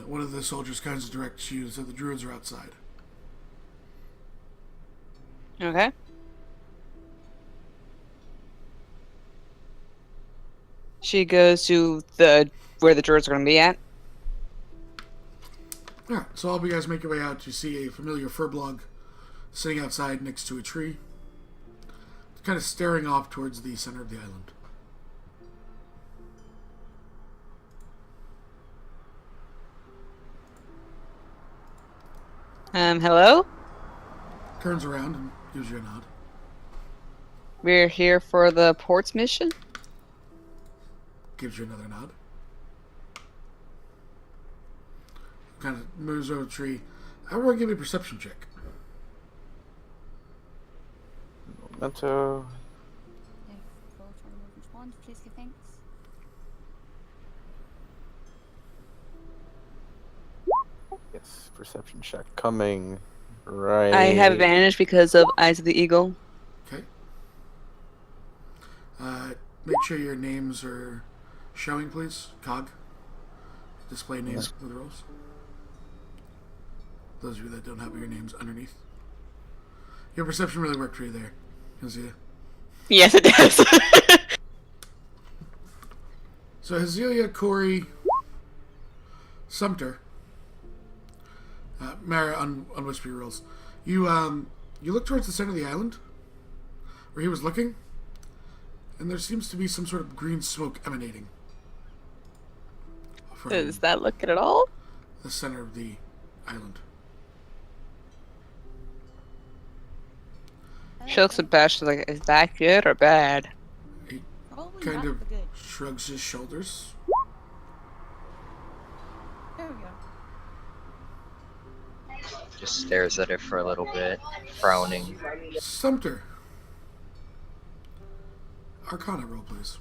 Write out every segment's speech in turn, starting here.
one of the soldiers kind of directs you so the druids are outside. Okay. She goes to where the druids are going to be at. Alright, so all of you guys make your way out to see a familiar furblog sitting outside next to a tree, kind of staring off towards the center of the island. Hello? Turns around and gives you a nod. We're here for the ports mission? Gives you another nod. Kind of moves over the tree. Everyone give me a perception check. Memento. Please give thanks. Yes, perception check coming right. I have advantage because of Eyes of the Eagle. Okay. Make sure your names are showing, please. Cog. Display names with rolls. Those of you that don't have your names underneath. Your perception really worked for you there. Hazelia. Yes, it does. So Hazelia, Corey, Sumter, Mara on Whispery rolls. You look towards the center of the island, where he was looking, and there seems to be some sort of green smoke emanating. Does that look good at all? The center of the island. She looks at Bash, she's like, is that good or bad? He Probably kind not of the good. shrugs his shoulders. There we go. Just stares at it for a little bit, frowning. Sumter. Arcana roll, please.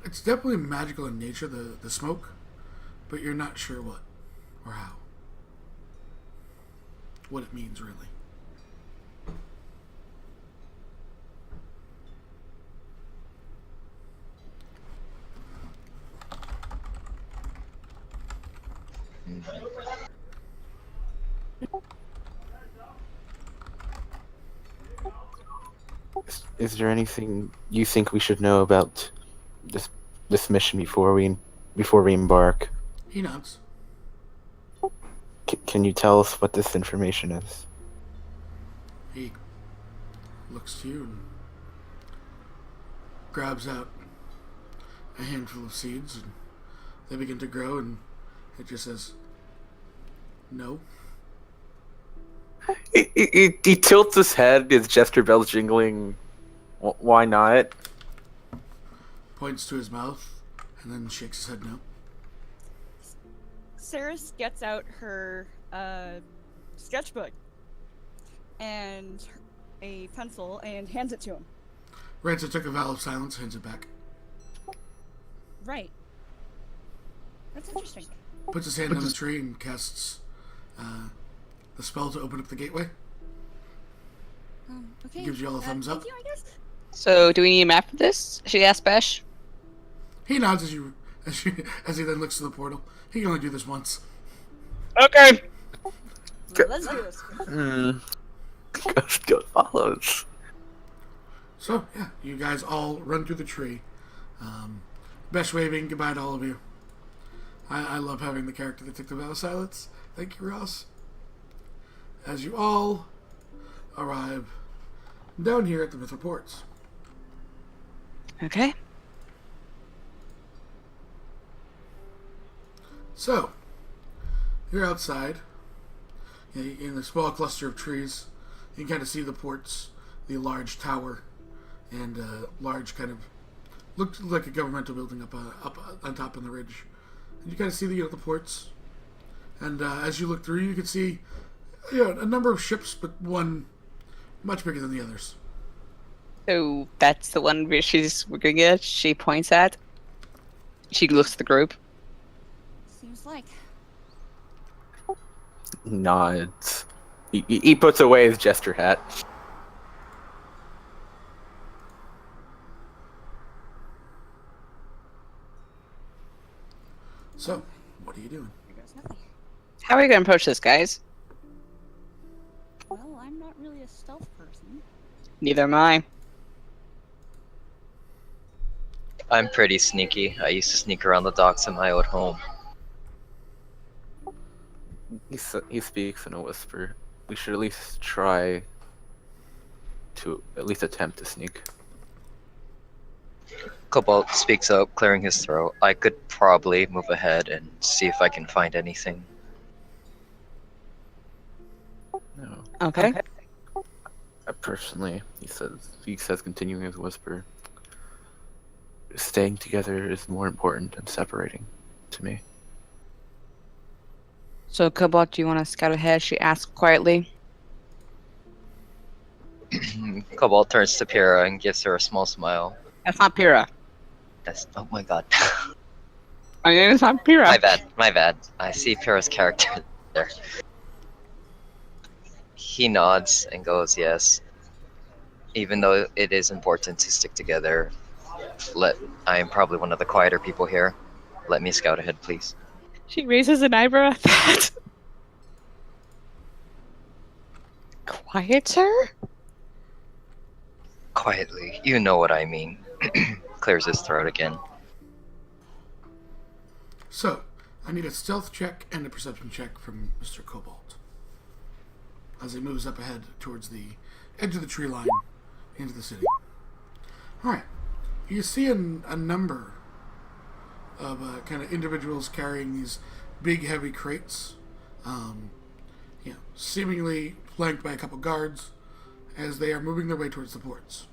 It's definitely magical in nature, the smoke, but you're not sure what or how. What it means, really. Is there anything you think we should know about this mission before we embark? He nods. Can you tell us what this information is? He looks to you and grabs out a handful of seeds, and they begin to grow, and it just says, no. He tilts his head, his gesture bells jingling. Why not? Points to his mouth, and then shakes his head no. Saris gets out her sketchbook and a pencil and hands it to him. Rancer took a vow of silence, hands it back. Right. That's interesting. Puts his hand on the tree and casts the spell to open up the gateway. Okay. Gives you all a thumbs up. Thank you, I guess. So, do we need a map for this? She asked Bash. He nods as he then looks to the portal. He can only do this once. Okay. Let's do this. Ghost follows. So, yeah, you guys all run through the tree. Best waving goodbye to all of you. I love having the character that took the vow of silence. Thank you, Ross. As you all arrive down here at the Myth Ports. Okay. So, you're outside in a small cluster of trees. You can kind of see the ports, the large tower, and a large kind of looked like a governmental building up on top on the ridge. And you kind of see the ports. And as you look through, you can see a number of ships, but one much bigger than the others. So, that's the one where she's looking at. She points at. She looks at the group. Seems like. Nods. He puts away his jester hat. So, what are you doing? There goes nothing. How are we gonna approach this, guys? Well, I'm not really a stealth person. Neither am I. I'm pretty sneaky. I used to sneak around the docks in my old home. He speaks in a whisper. We should at least try to at least attempt to sneak. Cobalt speaks up, clearing his throat. I could probably move ahead and see if I can find anything. No. Okay. Personally, he says, continuing his whisper, staying together is more important than separating to me. So, Cobalt, do you want to scout ahead? She asked quietly. Cobalt turns to Pyrrha and gives her a small smile. That's not Pyrrha. Yes. Oh my god. My name is not Pyrrha. My bad. I see Pyrrha's character there. He nods and goes, yes. Even though it is important to stick together, I am probably one of the quieter people here. Let me scout ahead, please. She raises an eyebrow at that. Quieter? Quietly, you know what I mean. Clears his throat again. So, I need a stealth check and a perception check from Mr. Cobalt as he moves up ahead towards the edge of the tree line into the city. Alright, you see a number of kind of individuals carrying these big heavy crates, seemingly flanked by a couple guards as they are moving their way towards the ports.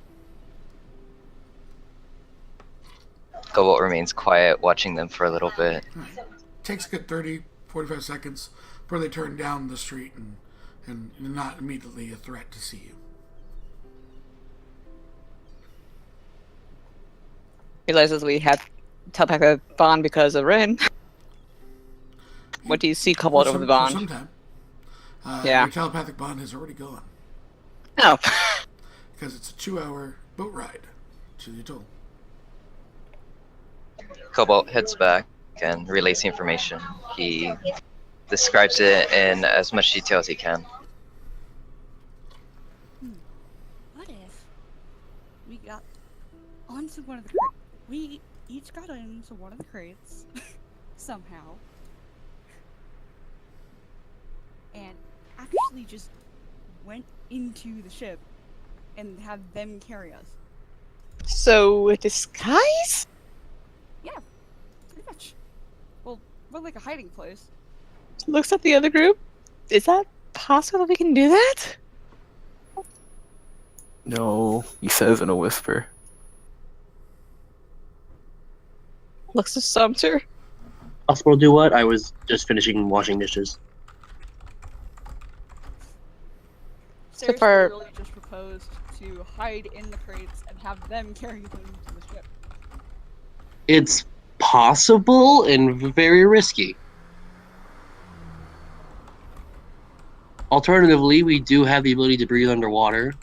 Cobalt remains quiet, watching them for a little bit. Right. Takes a good 30, 45 seconds before they turn down the street and not immediately a threat to see you. Realizes we have telepathic bond because of Rin. What do you see, Cobalt, over the bond? For some time. Yeah. Your telepathic bond has already gone. Oh. Because it's a 2-hour boat ride to the atoll. Cobalt heads back and relays the information. He describes it in as much detail as he can. What if we got onto one of the crates? We each got into one of the crates somehow, and actually just went into the ship and have them carry us. So, a disguise? Yeah, pretty much. Well, we're like a hiding place. Looks at the other group. Is that possible that we can do that? No, he says in a whisper. Looks at Sumter. Possible to do what? I was just finishing washing dishes. Seriously, far- really just proposed to hide in the crates and have them carry them to the ship. It's possible and very risky. Alternatively, we do have the ability to breathe underwater.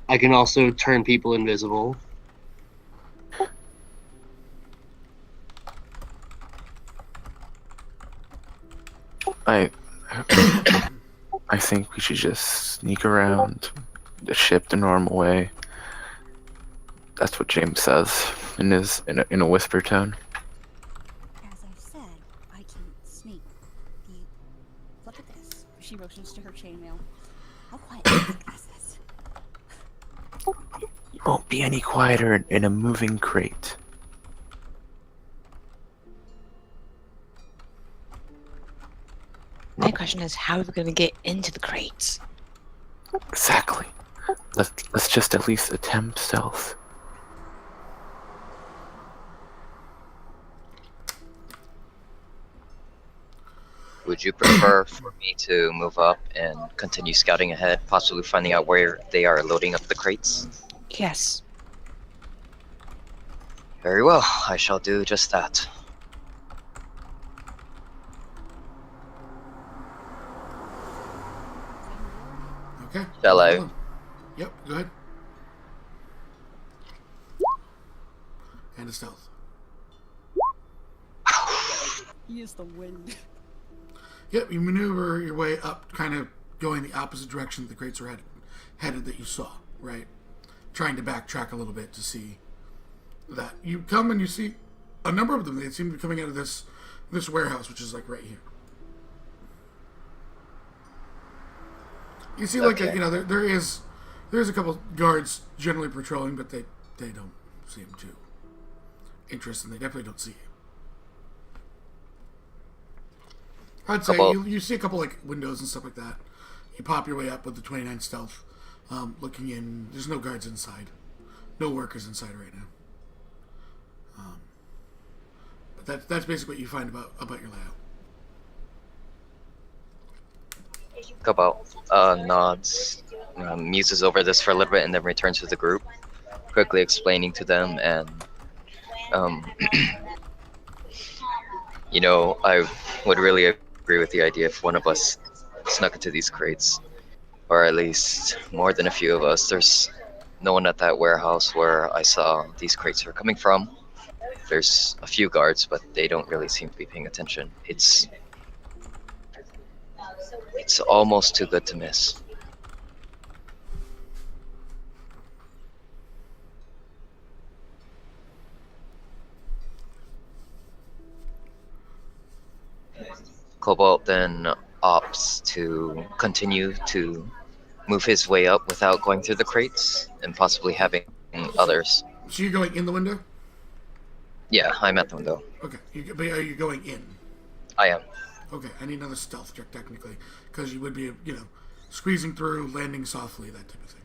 I can also turn people invisible. I think we should just sneak around the ship the normal way. That's what James says in a whisper tone. As I said, I can sneak. Look at this. She motions to her chainmail. How quiet is this? You won't be any quieter in a moving crate. My question is, how are we going to get into the crates? Exactly. Let's just at least attempt stealth. Would you prefer for me to move up and continue scouting ahead, possibly finding out where they are loading up the crates? Yes. Very well, I shall do just that. Okay. Shall I? roll them. Yep. Go ahead. And a stealth. Use the wind. Yep. You maneuver your way up, kind of going the opposite direction that the crates are headed that you saw. Right. Trying to backtrack a little bit to see that you come and you see a number of them. They seem to be coming out of this warehouse, which is like right here. You see, like Okay. there's a couple guards generally patrolling, but they don't seem too interested. They definitely don't see you. I'd say you see a couple like windows and stuff like that. You pop your way up with the 29 stealth, looking in. There's no guards inside, no workers inside right now. But that's basically what you find about your layout. Cobalt nods, muses over this for a little bit, and then returns to the group, quickly explaining to them. And I would really agree with the idea if one of us snuck into these crates, or at least more than a few of us. There's no one at that warehouse where I saw these crates are coming from. There's a few guards, but they don't really seem to be paying attention. It's almost too good to miss. Cobalt then opts to continue to move his way up without going through the crates and possibly having others. So you're going in the window? Yeah, I'm at the window. Okay. But are you going in? I am. Okay. I need another stealth check technically, because you would be squeezing through, landing softly, that type of thing.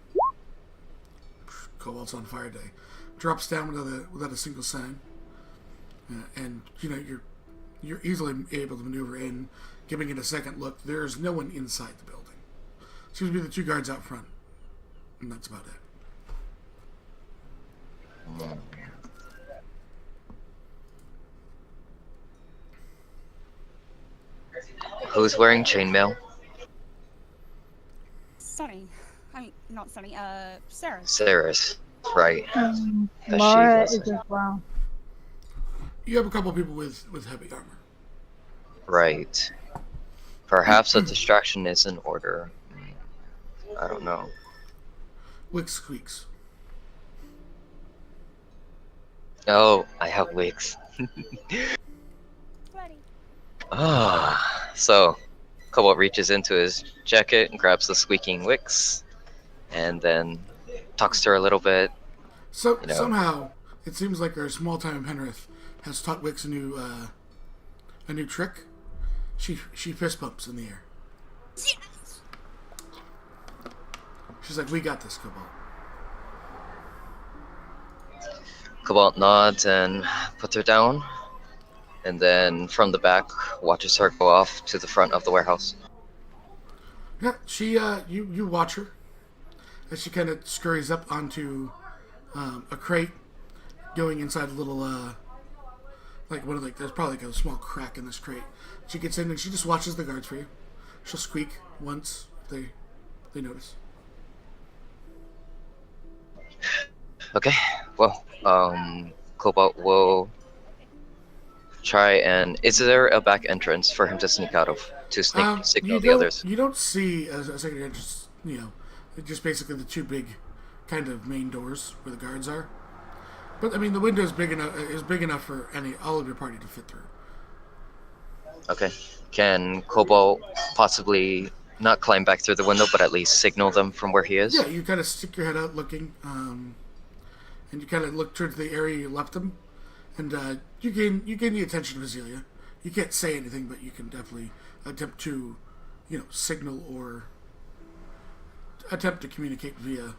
Cobalt's on fire day. Drops down without a single sign, and you're easily able to maneuver in, giving it a second look. There's no one inside the building. Seems to be the two guards out front, and that's about it. Who's wearing chainmail? Sunny. I mean, not Sunny. Sarah. Saris, right? Does she Laura also- is as well. You have a couple people with heavy armor. Right. Perhaps a distraction is in order. I don't know. Wicks squeaks. Oh, I have wigs. Ready. So Cobalt reaches into his jacket and grabs the squeaking wicks, and then talks to her a little bit. So You know. somehow it seems like our small time Penrith has taught Wicks a new trick. She fist bumps in the air. Yes! She's like, "We got this, Cobalt." Cobalt nods and puts her down, and then from the back watches her go off to the front of the warehouse. Yeah, she you watch her as she kind of scurries up onto a crate, going inside a little there's probably like a small crack in this crate. She gets in and she just watches the guards for you. She'll squeak once if they notice. Okay, well, Cobalt will try and... Is there a back entrance for him to sneak out of? To signal the others? You don't see a secondary entrance. Just basically the two big kind of main doors where the guards are. But I mean, the window is big enough for all of your party to fit through. Okay. Can Cobalt possibly not climb back through the window, but at least signal them from where he is? Yeah, you kind of stick your head out looking, and you kind of look towards the area you left them, and you gain the attention of Azealia. You can't say anything, but you can definitely attempt to, signal or attempt to communicate via,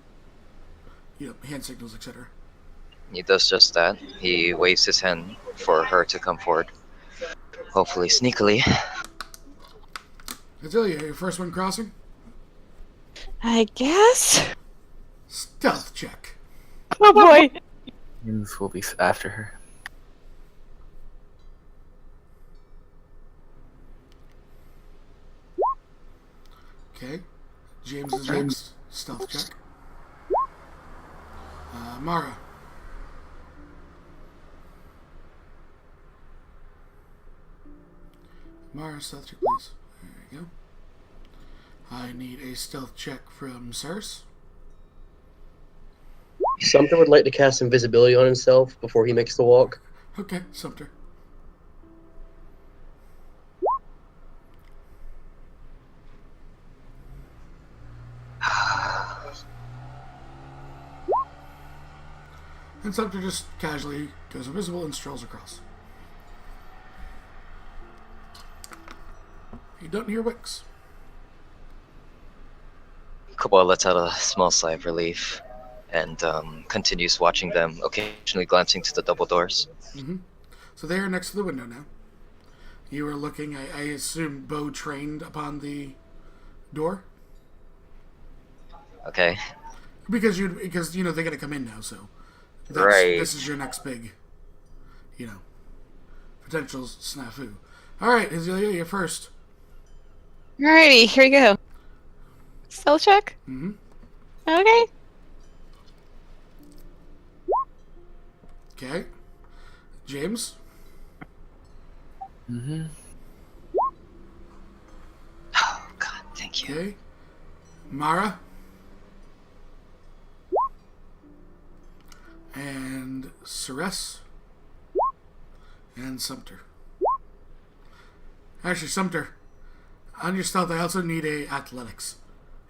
hand signals, etc. He does just that. He waves his hand for her to come forward. Hopefully sneakily. Azealia, your first one crossing? I guess. Stealth check. Oh boy. Humans will be after her. Okay. James is next. Stealth check. Mara. Mara, stealth check, please. There you go. I need a stealth check from Cyrus. Sumter would like to cast invisibility on himself before he makes the walk. Okay, Sumter. And Sumter just casually goes invisible and strolls across. You don't hear Wicks. Cobalt lets out a small sigh of relief and continues watching them, occasionally glancing to the double doors. Mm-hmm. So they are next to the window now. You were looking, I assume Bo trained upon the door? Okay. Because you know they're gonna come in now, so Right. this is your next big, potential snafu. Alright, Azealia, you're first. Alrighty, here we go. Stealth check? Mm-hmm. Okay. Okay. James? Mm-hmm. Oh, God, thank you. Okay. Mara? And Ceres? And Sumter. Actually, Sumter, on your stealth, I also need a athletics.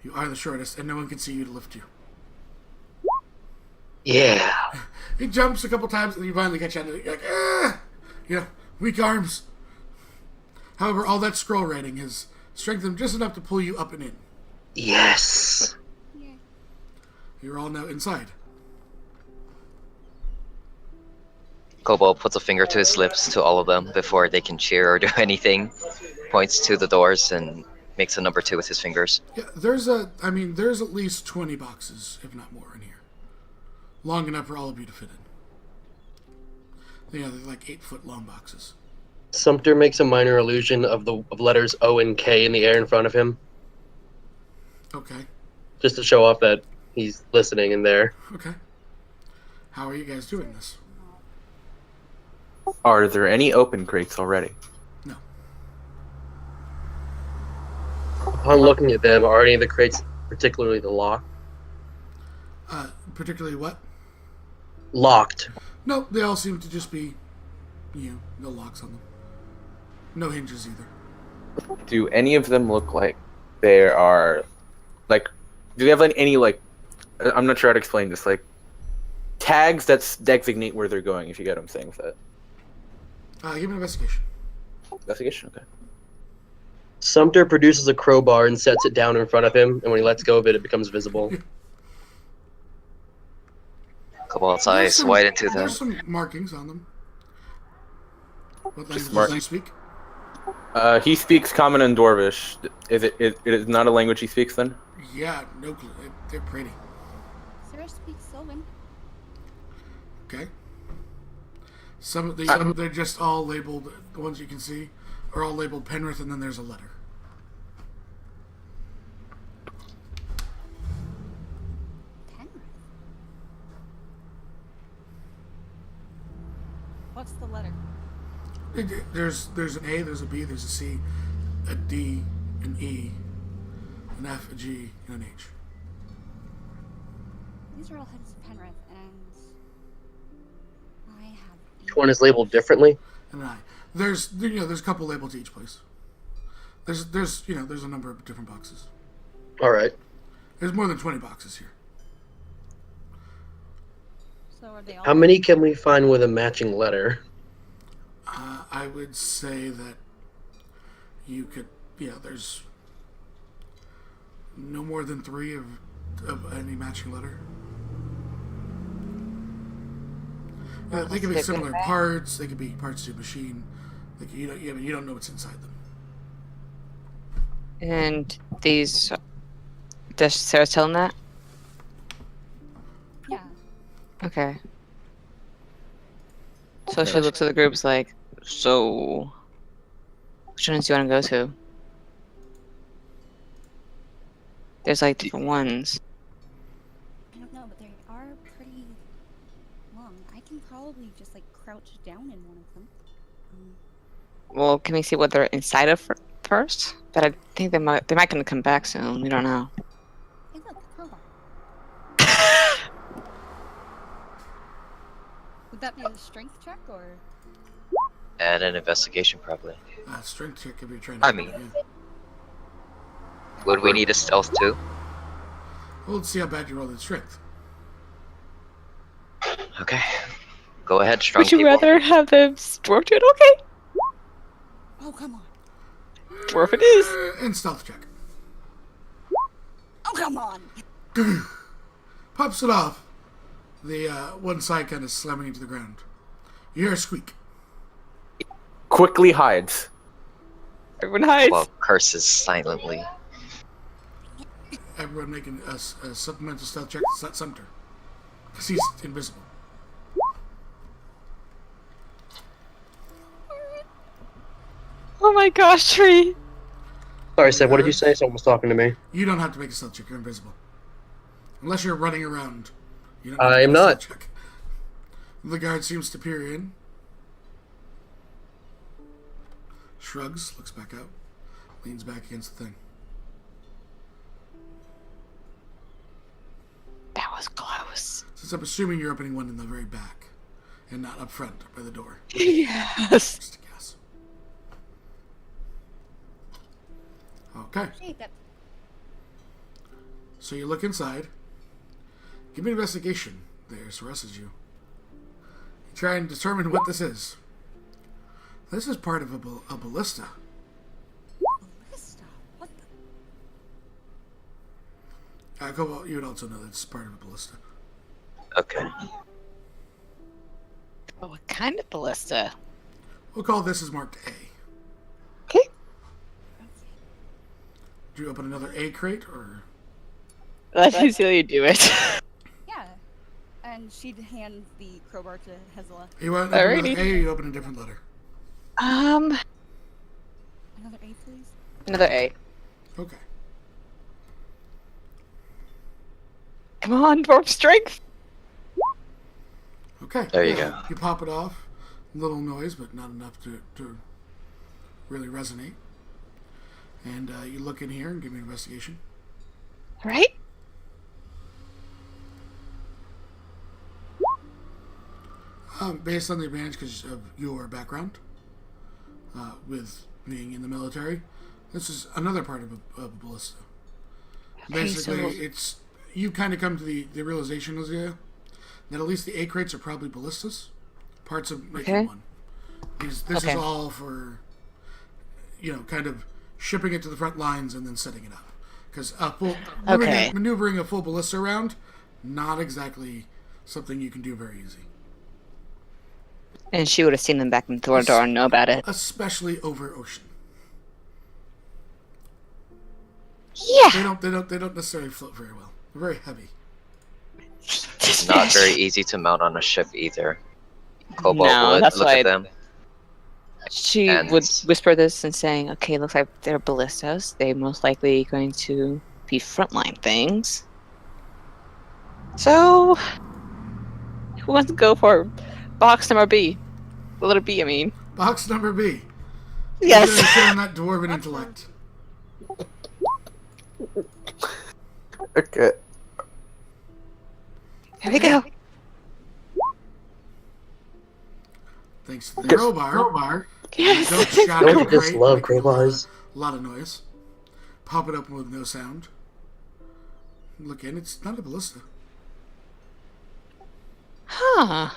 You are the shortest, and no one can see you to lift you. Yeah. He jumps a couple times, and you finally catch on to it. You're like, ah! Weak arms. However, all that scroll writing has strengthened just enough to pull you up and in. Yes. Yeah. You're all now inside. Cobalt puts a finger to his lips to all of them before they can cheer or do anything, points to the doors, and makes a number 2 with his fingers. Yeah, there's at least 20 boxes, if not more, in here. Long enough for all of you to fit in. Yeah, they're like 8-foot long boxes. Sumter makes a minor illusion of the letters O and K in the air in front of him, Okay. just to show off that he's listening in there. Okay. How are you guys doing this? Are there any open crates already? No. Upon looking at them, are any of the crates, particularly the lock, Particularly what? locked? No, they all seem to just be, no locks on them. No hinges either. Do any of them look like they are, like, do they have any, I'm not sure how to explain this, tags that designate where they're going, if you get what I'm saying with that? Give me an investigation. Investigation? Okay. Sumter produces a crowbar and sets it down in front of him, and when he lets go of it, it becomes visible. Cobalt's eyes widen to them. There's some markings on them. What language mark- does he speak? He speaks Common and Dwarvish. It is not a language he speaks then? Yeah, no clue. They're pretty. Sarah speaks Sylvan. Okay. Some they're just all labeled. The ones you can see are all labeled Penrith, and then there's a letter. Penrith. What's the letter? There's an A, there's a B, there's a C, a D, an E, an F, a G, and an H. These are all heads of Penrith, and I have. Each one is labeled differently. And an I. There's a couple labeled to each place. There's a number of different boxes. All right. There's more than 20 boxes here. So are they all? How many can we find with a matching letter? I would say that you could, there's no more than 3 of any matching letter. They could be similar parts. They could be parts to a machine. You don't know what's inside them. And these. Does Sarah tell him that? Yeah. Okay. So she looks at the groups like, so. Which ones do you want to go to? There's like different ones. I don't know, but they are pretty long. I can probably just like crouch down in one of them. Well, can we see what they're inside of first? But I think they might gonna come back soon. We don't know. Hey, look, a crowbar. Would that be a strength check or? And an investigation, probably. Strength check if you're trying to. I mean- Would we need a stealth too? Well, let's see how bad you roll in strength. Okay. Go ahead, strong Would you people. rather have them dwarf do it? Okay. Oh, come on. Dwarf it is. And stealth check. Oh, come on. Pops it off. The one side kind of slamming into the ground. You hear a squeak. Quickly hides. Everyone hides. Well, curses silently. Everyone making a supplemental stealth check to Sumter. Because he's invisible. Oh my gosh, Tree. Sorry, Seth, what did you say? Someone was talking to me. You don't have to make a stealth check. You're invisible. Unless you're running around. You don't I have to am make a not. stealth check. The guard seems to peer in. Shrugs, looks back out. Leans back against the thing. That was close. Since I'm assuming you're opening one in the very back. And not up front by the door. Yes. Just a guess. Okay. Hey, that. So you look inside. Give me an investigation. There's Russ as you. You try and determine what this is. This is part of a ballista. Ballista. What the? Cobalt, you would also know that it's part of a ballista. Okay. Oh, what kind of ballista? We'll call this as marked A. Okay. Do you open another A crate, or... Let me see how you do it. Yeah. And she'd hand the crowbar to Hezla. You want to open Alrighty. another A, or you open a different letter? Another A, please. Another A. Okay. Come on, dwarf strength. Okay. There you go. You pop it off. Little noise, but not enough to really resonate. And you look in here and give me an investigation. All right. Based on the advantage because of your background with being in the military, this is another part of a ballista. Okay, Basically, so- it's you kind of come to the realization, Lizia, that at least the A crates are probably ballistas. Parts of making Okay. one. This is Okay. all for, kind of shipping it to the front lines and then setting it up. Because Okay. maneuvering a full ballista around, not exactly something you can do very easy. And she would have seen them back in Thordor and know about it. Especially over ocean. Yeah. They don't necessarily float very well. They're very heavy. Not very easy to mount on a ship either. Cobalt No, would that's look why at them. She And- would whisper this and saying, okay, looks like they're ballistas. They're most likely going to be frontline things. So, who wants to go for box number B? The letter B, I mean. Box number B. Yes. You're gonna sit on that dwarven intellect. Okay. Here we go. Thanks to the Yes. crowbar. Yes. Don't shatter Don't the you just crate, love making crowbars? A lot of noise. Pop it open with no sound. Look in. It's not a ballista. Huh.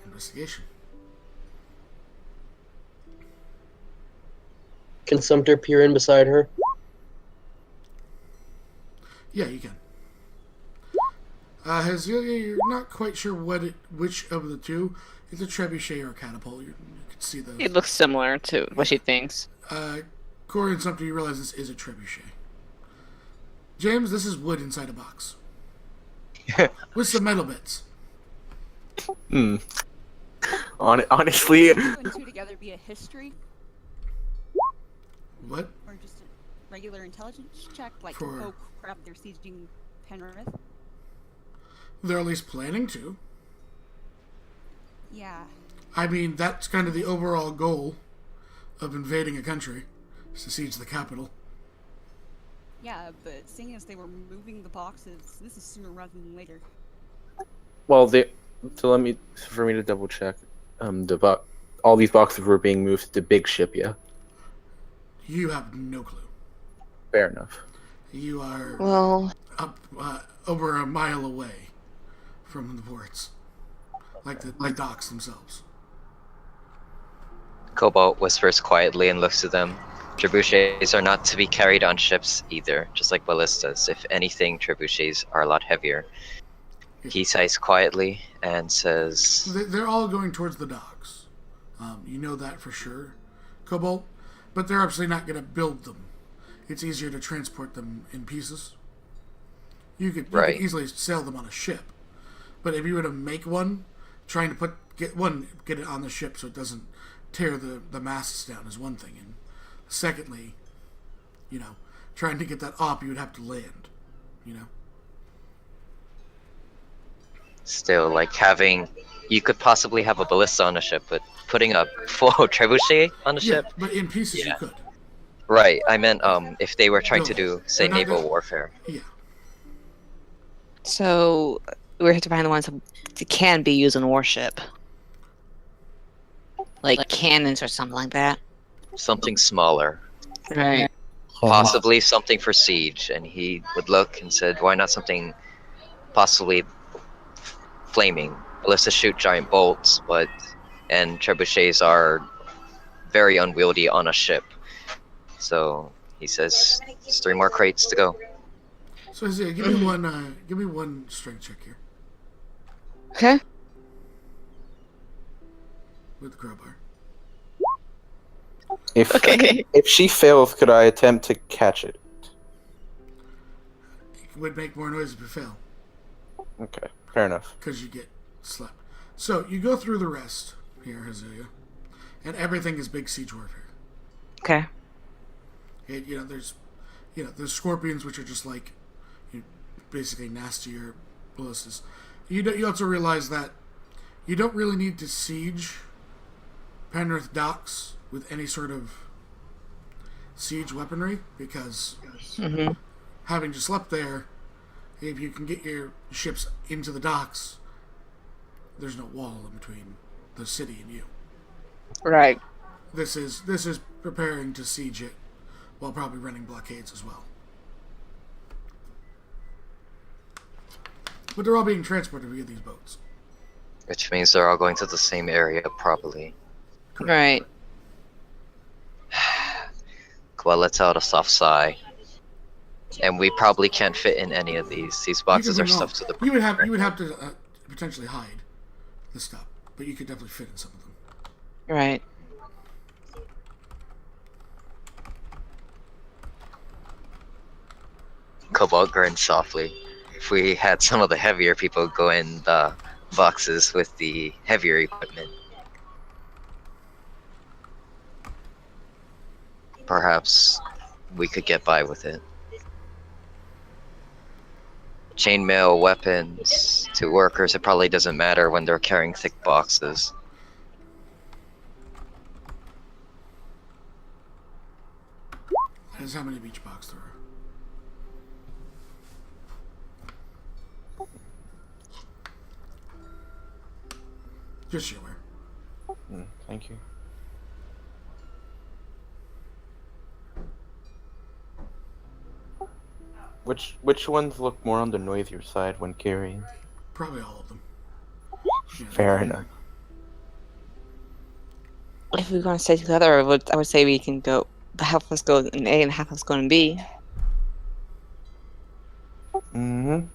Investigation. Can Sumter peer in beside her? Yeah, you can. Hazelia, you're not quite sure which of the two. It's a trebuchet or a catapult. You can see those. It looks similar to what she thinks. Corey and Sumter, you realize this is a trebuchet. James, this is wood inside a box. With some metal bits. Honestly, Two and two together be a history, What? or just regular intelligence check? Like, For- oh crap, they're sieging Penrith? They're at least planning to. Yeah. I mean, that's kind of the overall goal of invading a country, is to siege the capital. Yeah, but seeing as they were moving the boxes, this is sooner rather than later. Well, for me to double check, all these boxes were being moved to the big ship. Yeah, You have no clue. fair enough. You are Well, up over a mile away from the ports, like the docks themselves. Cobalt whispers quietly and looks to them. Trebuchets are not to be carried on ships either, just like ballistas. If anything, trebuchets are a lot heavier. He sighs quietly and says, They're all going towards the docks. You know that for sure, Cobalt. But they're absolutely not going to build them. It's easier to transport them in pieces. You could easily sail them on a ship. But if you were to make one, trying to get it on the ship so it doesn't tear the masts down is one thing. And secondly, trying to get that up, you would have to land. still, like you could possibly have a ballista on a ship, but putting a full trebuchet on a ship? But in pieces you could. Right, I meant if they were trying to No, do, say, they're not naval gonna- warfare. Yeah. so we have to find the ones that can be used on a warship. Like cannons or something like that. Something smaller. Right. Possibly something for siege. And he would look and said, why not something possibly flaming? Ballistas shoot giant bolts, and trebuchets are very unwieldy on a ship. So he says, there's 3 more crates to go. So Isaiah, give me one strength check here Okay. with the crowbar. If Okay. if she fails, could I attempt to catch it? It would make more noise if you fail, Okay, fair enough. because you get slapped. So you go through the rest here, Isaiah, and everything is big siege warfare. Okay. There's scorpions, which are just like basically nastier ballistas. You also realize that you don't really need to siege Penrith docks with any sort of siege weaponry, because having just slept there, if you can get your ships into the docks, there's no wall in between the city and you. Right. This is preparing to siege it while probably running blockades as well. But they're all being transported via these boats. Which means they're all going to the same area, probably. Right. Well, let's out a soft sigh. And we probably can't fit in any of these. These boxes are stuffed to the You would have to potentially hide the stuff, but you could definitely fit in some of them. Right. Cobalt grins softly. If we had some of the heavier people go in the boxes with the heavier equipment, perhaps we could get by with it. Chainmail weapons to workers, it probably doesn't matter when they're carrying thick boxes. That's how many of each box there are. Just so you're aware. Thank you. Which ones look more on the noisier side when carrying? Probably all of them. Yeah. Fair enough. If we're going to stay together, I would say we can go. Half of us go in A and half of us go in B. Mm-hmm.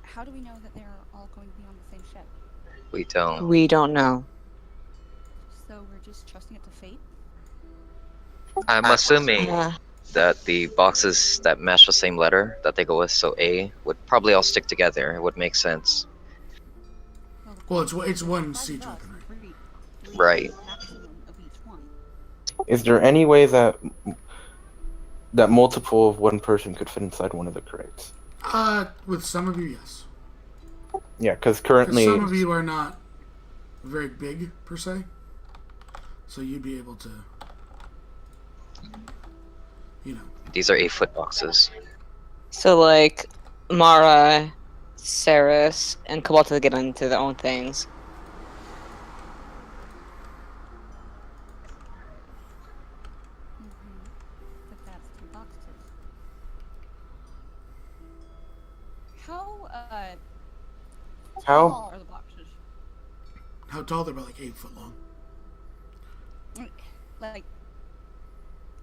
How do we know that they're all going to be on the same ship? We don't. We don't know. So we're just trusting it to fate? I'm assuming Yeah. that the boxes that match the same letter that they go with, so A, would probably all stick together. It would make sense. Well, it's one Five siege of us, weaponry. three Right. maximum of each one. Is there any way that that multiple of one person could fit inside one of the crates? With some of you, yes. Yeah, because Because currently, some of you are not very big, per se. So you'd be able to, you know. These are 8-foot boxes. So like Mara, Saris, and Kabalta get into their own things. But that's 2 boxes. How how tall are the boxes? How tall? They're about like 8 foot long. Like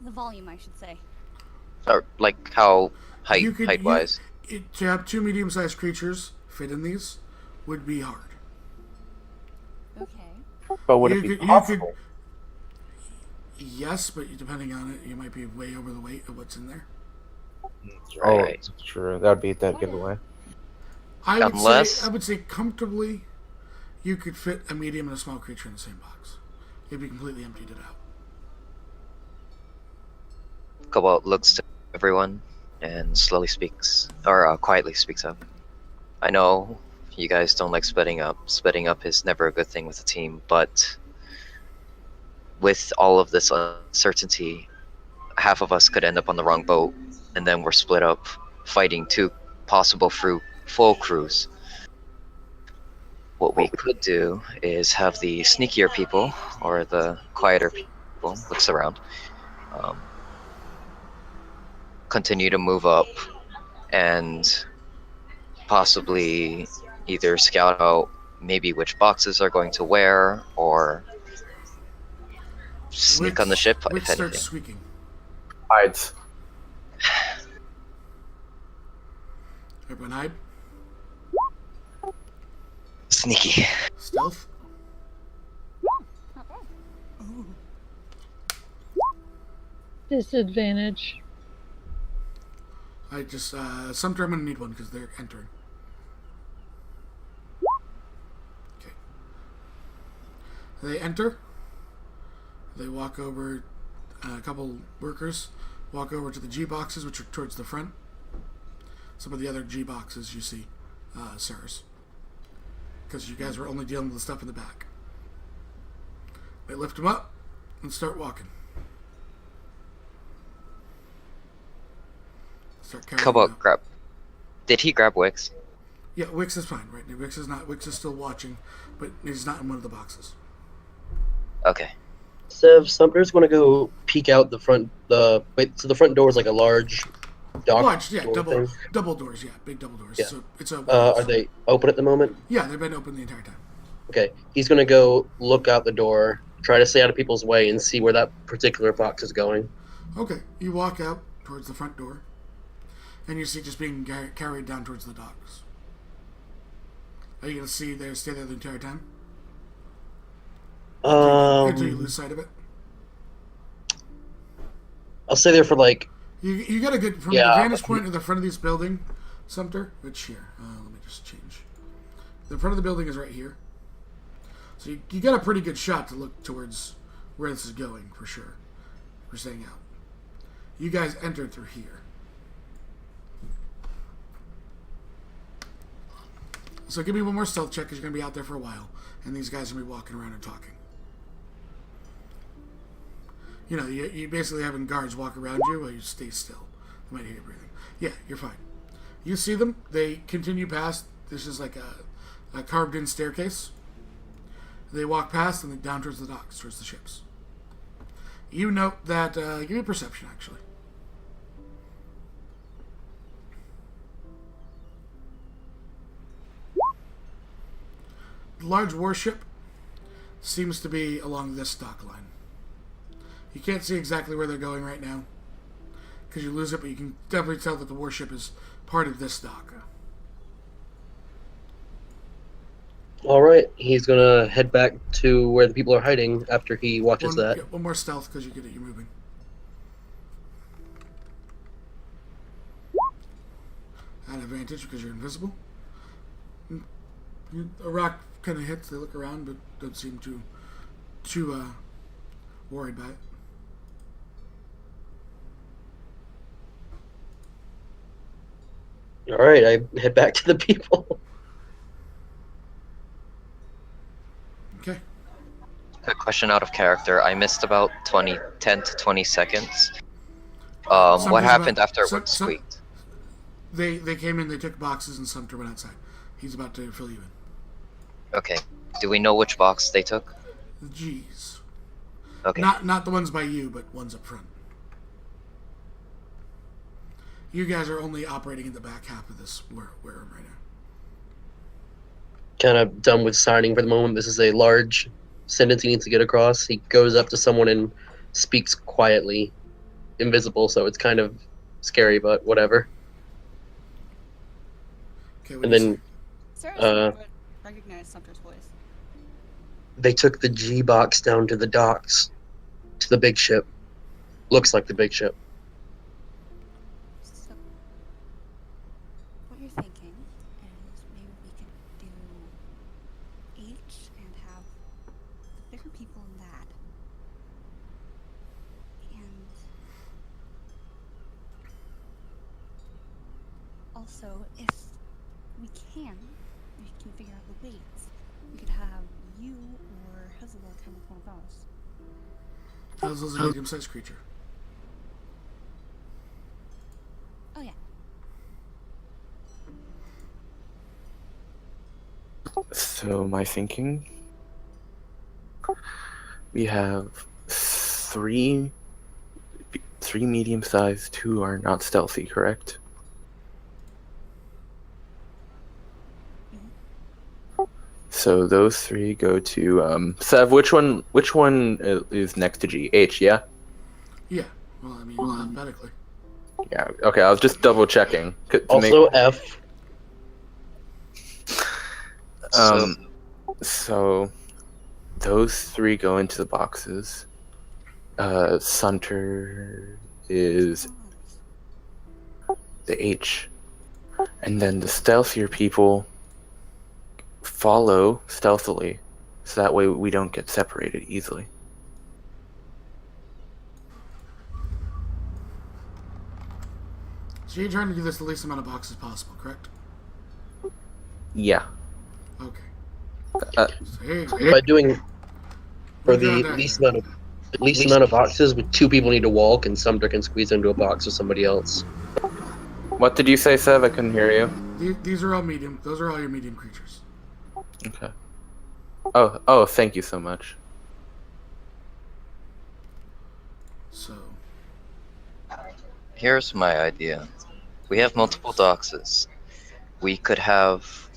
the volume, I should say. Or like how You could- height wise? To have 2 medium-sized creatures fit in these would be hard. Okay. but would You it be could- you possible? Yes, but depending on it, you might be way over the weight of what's in there. Oh, Right. that's true. That would be that giveaway. Unless- I would say comfortably, you could fit a medium and a small creature in the same box. If you completely emptied it out. Cobalt looks to everyone and slowly speaks, or quietly speaks up. I know you guys don't like splitting up. Splitting up is never a good thing with a team, but with all of this uncertainty, half of us could end up on the wrong boat, and then we're split up fighting 2 possible full crews. What we could do is have the sneakier people, or the quieter people, looks around, continue to move up and possibly either scout out maybe which boxes are going to where, or sneak on the ship, Which if starts anything. squeaking. Hides. Everyone hide. Sneaky. Stealth. Disadvantage. I just, sometime I'm gonna need one because they're entering. Okay. They enter. They walk over, a couple workers walk over to the G boxes, which are towards the front. Some of the other G boxes you see, Sarah's. Because you guys were only dealing with the stuff in the back. They lift them up and start walking. Start carrying them Cobalt out. grab. Did he grab Wix? Yeah, Wix is fine, right? Wix is not. Wix is still watching, but he's not in one of the boxes. Okay. Sev, Sumter's going to go peek out the front. So the front door is like a large dock Large, yeah, door double thing. doors, yeah, big double doors. Yeah. So it's a. Are they open at the moment? Yeah, they've been open the entire time. Okay, he's going to go look out the door, try to stay out of people's way, and see where that particular box is going. Okay, you walk out towards the front door, and you see it just being carried down towards the docks. Are you gonna stay there the entire time until you lose sight of it? I'll stay there for like. You got a good from Yeah. the vantage point of the front of this building, Sumter. Which here? Let me just change. The front of the building is right here, so you got a pretty good shot to look towards where this is going for sure. We're staying out. You guys entered through here. So give me one more stealth check because you're going to be out there for a while. And these guys are going to be walking around and talking. You know, you basically having guards walk around you while you stay still. You might hear you breathing. Yeah, you're fine. You see them. They continue past. This is like a carved-in staircase. They walk past and then down towards the docks, towards the ships. You note that... give me a perception, actually. The large warship seems to be along this dock line. You can't see exactly where they're going right now because you lose it, but you can definitely tell that the warship is part of this dock. All right, he's gonna head back to where the people are hiding after he watches that. Yeah, one more stealth because you're moving. At advantage because you're invisible. A rock kind of hits. They look around, but don't seem too worried by it. All right, I head back to the people. Okay. Quick question out of character. I missed about 10 to 20 seconds. What Sumter's happened about, after it some, squeaked? they came in, they took boxes, and Sumter went outside. He's about to fill you in. Okay. Do we know which box they took? The G's. Okay. Not the ones by you, but ones up front. You guys are only operating in the back half of this room right now. Kind of done with signing for the moment. This is a large sentence he needs to get across. He goes up to someone and speaks quietly, invisible, so it's kind of scary, but whatever. Okay, what And do you then say? Sarah would recognize Sumter's voice. they took the G box down to the docks, to the big ship. Looks like the big ship. So, what you're thinking is maybe we could do H and have the bigger people in that. And also, if we can figure out the weights, we could have you or Hezbollah come with one of those. Puzzle's a medium-sized creature. Oh yeah. So my thinking, we have three medium-sized, 2 are not stealthy, correct? So those 3 go to Sev. Which one is next to G? H, yeah. Yeah. Well, I mean, alphabetically. Yeah. Okay, I was just double checking. Also F. So those 3 go into the boxes. Sunter is the H, and then the stealthier people follow stealthily, so that way we don't get separated easily. So you're trying to do this the least amount of boxes possible, correct? Yeah. Okay. Uh, So here you go. By doing for We're the doing that. least amount of boxes, with 2 people need to walk, and Sumter can squeeze into a box with somebody else. what did you say, Sev? I couldn't hear you. These are all medium. Those are all your medium creatures. Okay. Oh, thank you so much. So, Here's my idea. We have multiple doxes. We could have...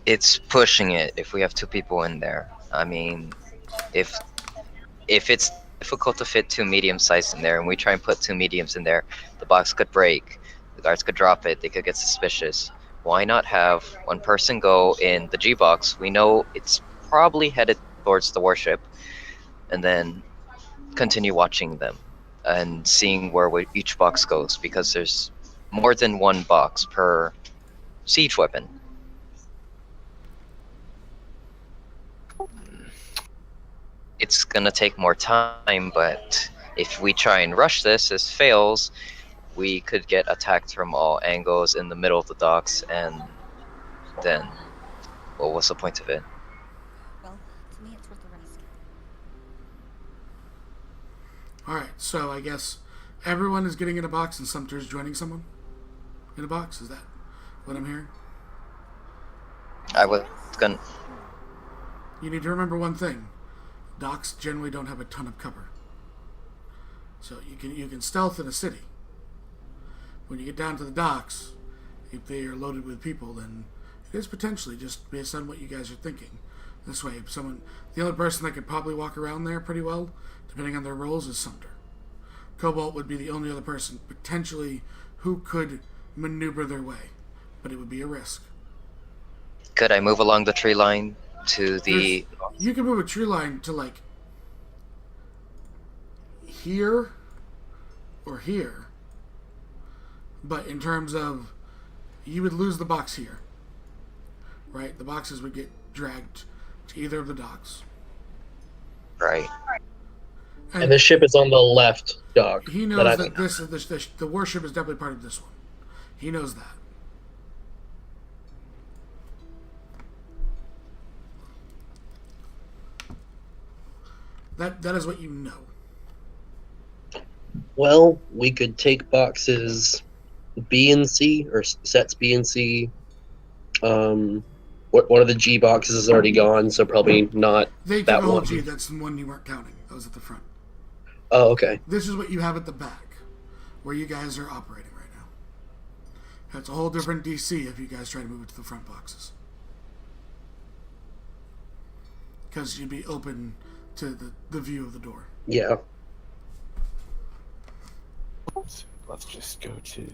It's pushing it if we have 2 people in there. I mean, if it's difficult to fit 2 medium-sized in there, and we try and put 2 mediums in there, the box could break. The guards could drop it. They could get suspicious. Why not have one person go in the G box? We know it's probably headed towards the warship, and then continue watching them and seeing where each box goes, because there's more than 1 box per siege weapon. It's gonna take more time, but if we try and rush this fails, we could get attacked from all angles in the middle of the docks, and then, well, what's the point of it? Well, to me, it's worth the risk. alright. So, I guess everyone is getting in a box and Sumter's joining someone in a box. Is that what I'm hearing? I was gonna... You need to remember one thing. Docks generally don't have a ton of cover. So you can stealth in a city. When you get down to the docks, if they are loaded with people, then it is potentially just based on what you guys are thinking. This way, if the only person that could probably walk around there pretty well, depending on their roles, is Sumter. Cobalt would be the only other person potentially who could maneuver their way, but it would be a risk. Could I move along the tree line to the... You can move a tree line to like here or here, but in terms of, you would lose the box here, right? The boxes would get dragged to either of the docks. Right. And the ship is on the left dock. He knows that the warship is definitely part of this one. He knows that. That is what you know. Well, we could take boxes B and C, or sets B and C. One of the G boxes is already gone, so probably not They took that a whole one. G. That's the one you weren't counting. That was at the front. Oh, okay. This is what you have at the back, where you guys are operating right now. That's a whole different DC if you guys try to move it to the front boxes. Because you'd be open to the view of the door. Yeah. Let's just go to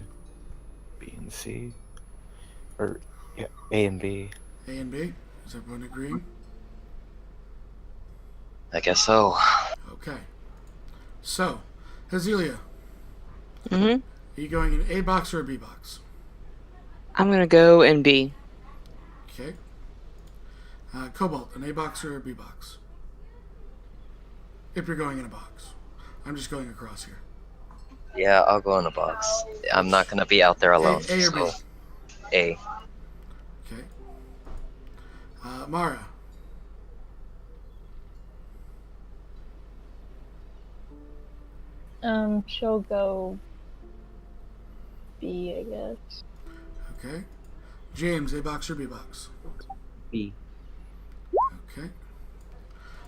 B and C. Or, yeah, A and B. A and B? Is everyone agreeing? I guess so. Okay. So, Hazelia, Mm-hmm. are you going in A box or a B box? I'm gonna go in B. Okay. Cobalt, an A box or a B box? If you're going in a box. I'm just going across here. Yeah, I'll go in a box. I'm not gonna be out there alone. A or B? So, A. Okay. Mara. She'll go B, I guess. Okay. James, A box or B box? B. Okay.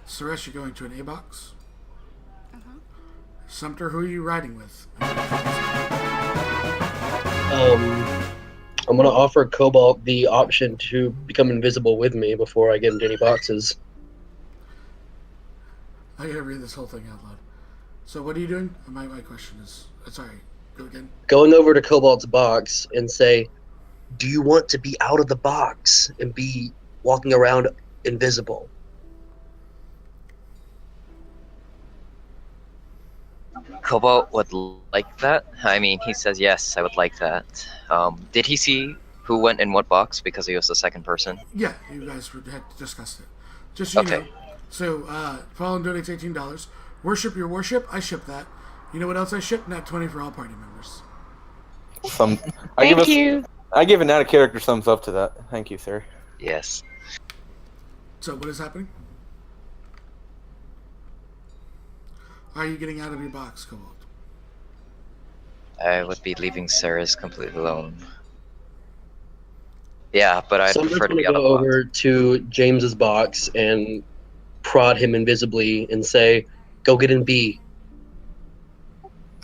Suresh, you're going to an A box. Sumter, who are you riding with? I'm gonna offer Cobalt the option to become invisible with me before I get into any boxes. I gotta read this whole thing out loud. So what are you doing? My question is... sorry, go again. Going over to Cobalt's box and say, do you want to be out of the box and be walking around invisible? Cobalt would like that. I mean, he says yes, I would like that. Did he see who went in what box because he was the second person? Yeah, you guys had discussed it. Just so you Okay. know. So, Fallen donates $18. Worship your worship. I ship that. You know what else I ship? Nat 20 for all party members. Thank you. I give an out of character thumbs up to that. Thank you, sir. Yes. So, what is happening? Are you getting out of your box, Cobalt? I would be leaving Sarah's completely alone. Yeah, but I'd Someone's prefer to gonna be out go of the box. over to James's box and prod him invisibly and say, go get in B.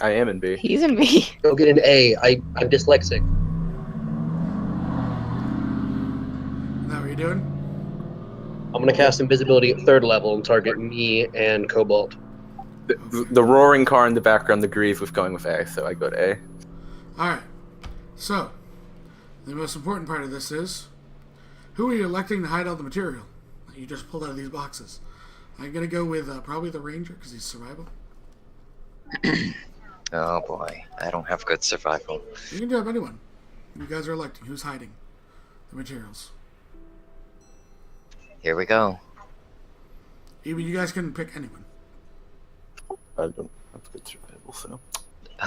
I am in B. He's in B. Go get an A. I'm dyslexic. Is that what you're doing? I'm gonna cast invisibility at 3rd level and target me and Cobalt. The roaring car in the background agrees with going with A, so I go to A. Alright. So, the most important part of this is, who are you electing to hide all the material that you just pulled out of these boxes? I'm going to go with probably the Ranger, because he's survival. Oh boy, I don't have good survival. You can do anyone. You guys are electing. Who's hiding the materials? Here we go. You guys can pick anyone. I don't have good survival, so.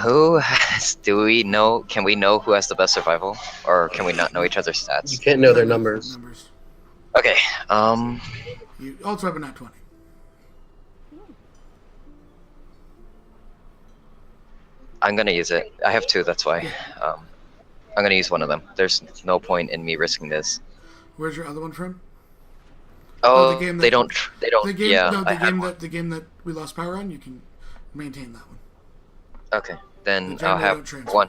Who has? Do we know? Can we know who has the best survival, or can we not know each other's You stats? can't know their numbers. Okay. You also have a nat 20. I'm gonna use it. I have 2. That's why. I'm gonna use one of them. There's no point in me risking this. Where's your other one from? Oh, the game they that- don't. They don't. The game, yeah, no, I had one. the game that we lost power on. You can maintain that one. Okay, then The I'll gem they don't have transfer. one.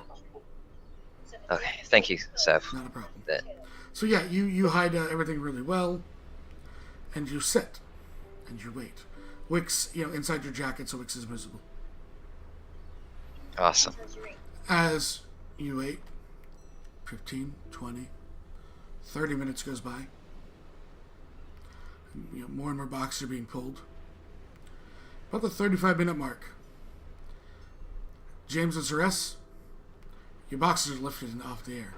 Okay, thank you, Sev. Not a problem. That So yeah, you hide everything really well, and you sit, and you wait. Wix, inside your jacket, so Wix is visible. awesome. As you wait, 15, 20, 30 minutes goes by. More and more boxes are being pulled. About the 35-minute mark, James and Ceres, your boxes are lifted and off the air.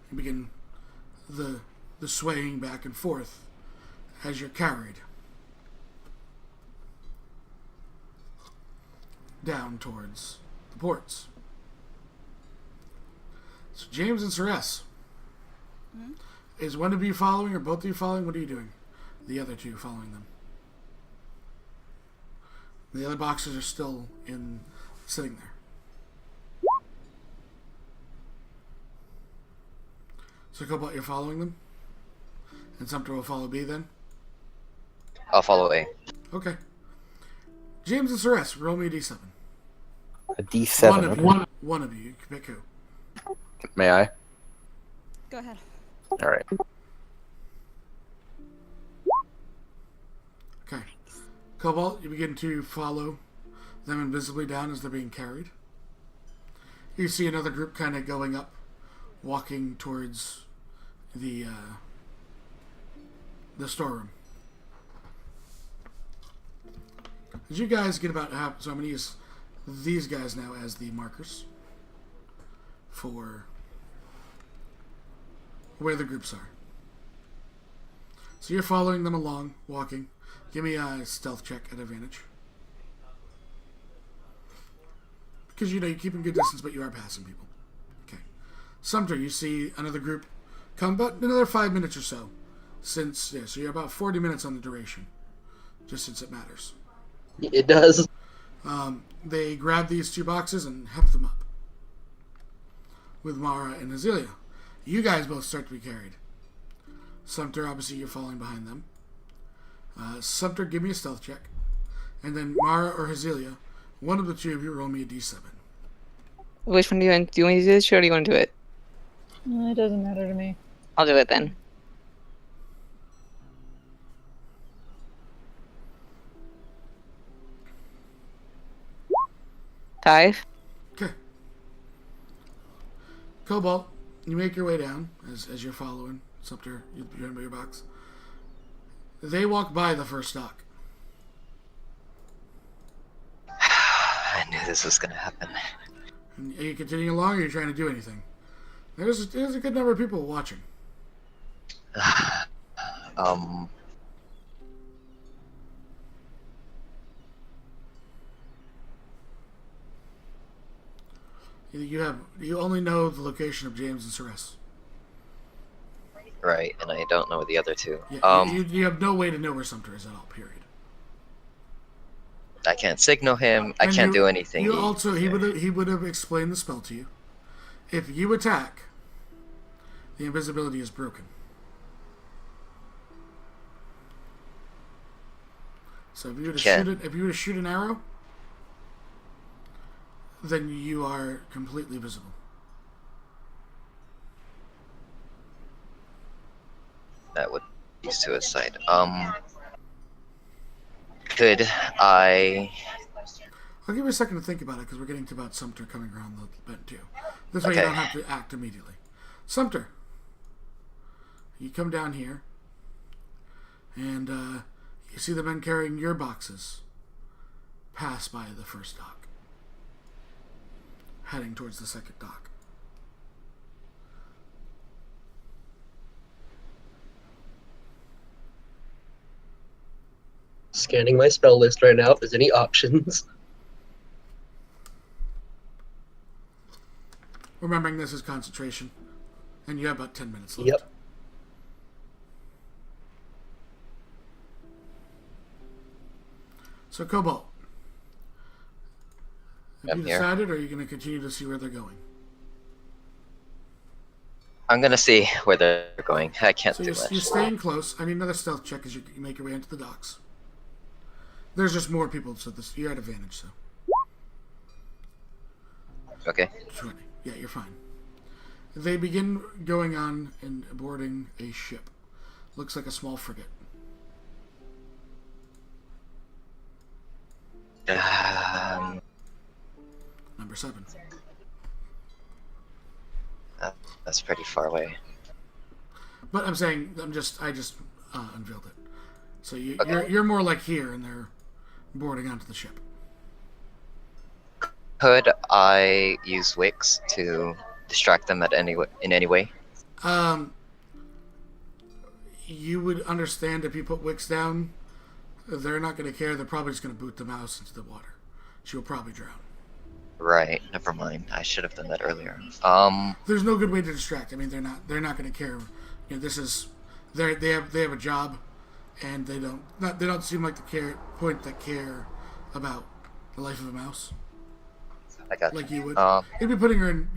You begin the swaying back and forth as you're carried down towards the ports. So James and Ceres. Mhm. Is one of you following or both of you following? What are you doing? The other two following them. The other boxes are still sitting there. So Cobalt, you're following them? And Sumter will follow B then? I'll follow A. Okay. James and Ceres, roll me a d7. A D7. One of okay. you. One of you. You can pick who. May I? Go ahead. All right. Okay. Cobalt, you begin to follow them invisibly down as they're being carried. You see another group kind of going up, walking towards the storeroom. As you guys get about half, so I'm going to use these guys now as the markers for where the groups are. So you're following them along, walking. Give me a stealth check at advantage. Because you're keeping good distance, but you are passing people. Okay. Sumter, you see another group come about another 5 minutes or so. So you're about 40 minutes on the duration. Just since it matters. It does. They grab these two boxes and heft them up. With Mara and Azealia. You guys both start to be carried. Sumter, obviously you're falling behind them. Sumter, give me a stealth check. And then Mara or Azealia, one of the two of you roll me a d7. Which one do you want? Do you want to do this, or do you want to do it? It doesn't matter to me. I'll do it then. Five. Okay. Cobalt, you make your way down as you're following. Sumter, you're in your box. They walk by the first dock. I knew this was gonna happen. And are you continuing along, or are you trying to do anything? There's a good number of people watching. You only know the location of James and Ceres. Right, and I don't know the other two. Yeah, you have no way to know where Sumter is at all. Period. I can't signal him. I And can't do anything. He would have explained the spell to you. If you attack, the invisibility is broken. So if you were to shoot an arrow, then you are completely visible. That would be suicide. Could I? I'll give you a second to think about it because we're getting to about Sumter coming around the bend too. This way you Okay. don't have to act immediately. Sumter, you come down here, and you see the men carrying your boxes pass by the first dock, heading towards the second dock. Scanning my spell list right now if there's any options. Remembering this is concentration, and you have about 10 minutes left. Yep. So, Cobalt, have I'm you here. decided, or are you going to continue to see where they're going? I'm gonna see where they're going. I can't So do you're much. staying close. I need another stealth check as you make your way into the docks. There's just more people, so you're at advantage. So Okay. 20. Yeah, you're fine. They begin going on and boarding a ship. Looks like a small frigate. Number 7. That's pretty far away. But I'm saying, I just unveiled it. So Okay. you're more like here, and they're boarding onto the ship. Could I use Wix to distract them in any way? You would understand if you put Wicks down, they're not going to care. They're probably just going to boot the mouse into the water. She'll probably drown. Right. Never mind. I should have done that earlier. There's no good way to distract. I mean, they're not going to care. You know, this is they have a job, and they don't seem like the care about the life of a mouse I got like you. you would. It'd be putting her in,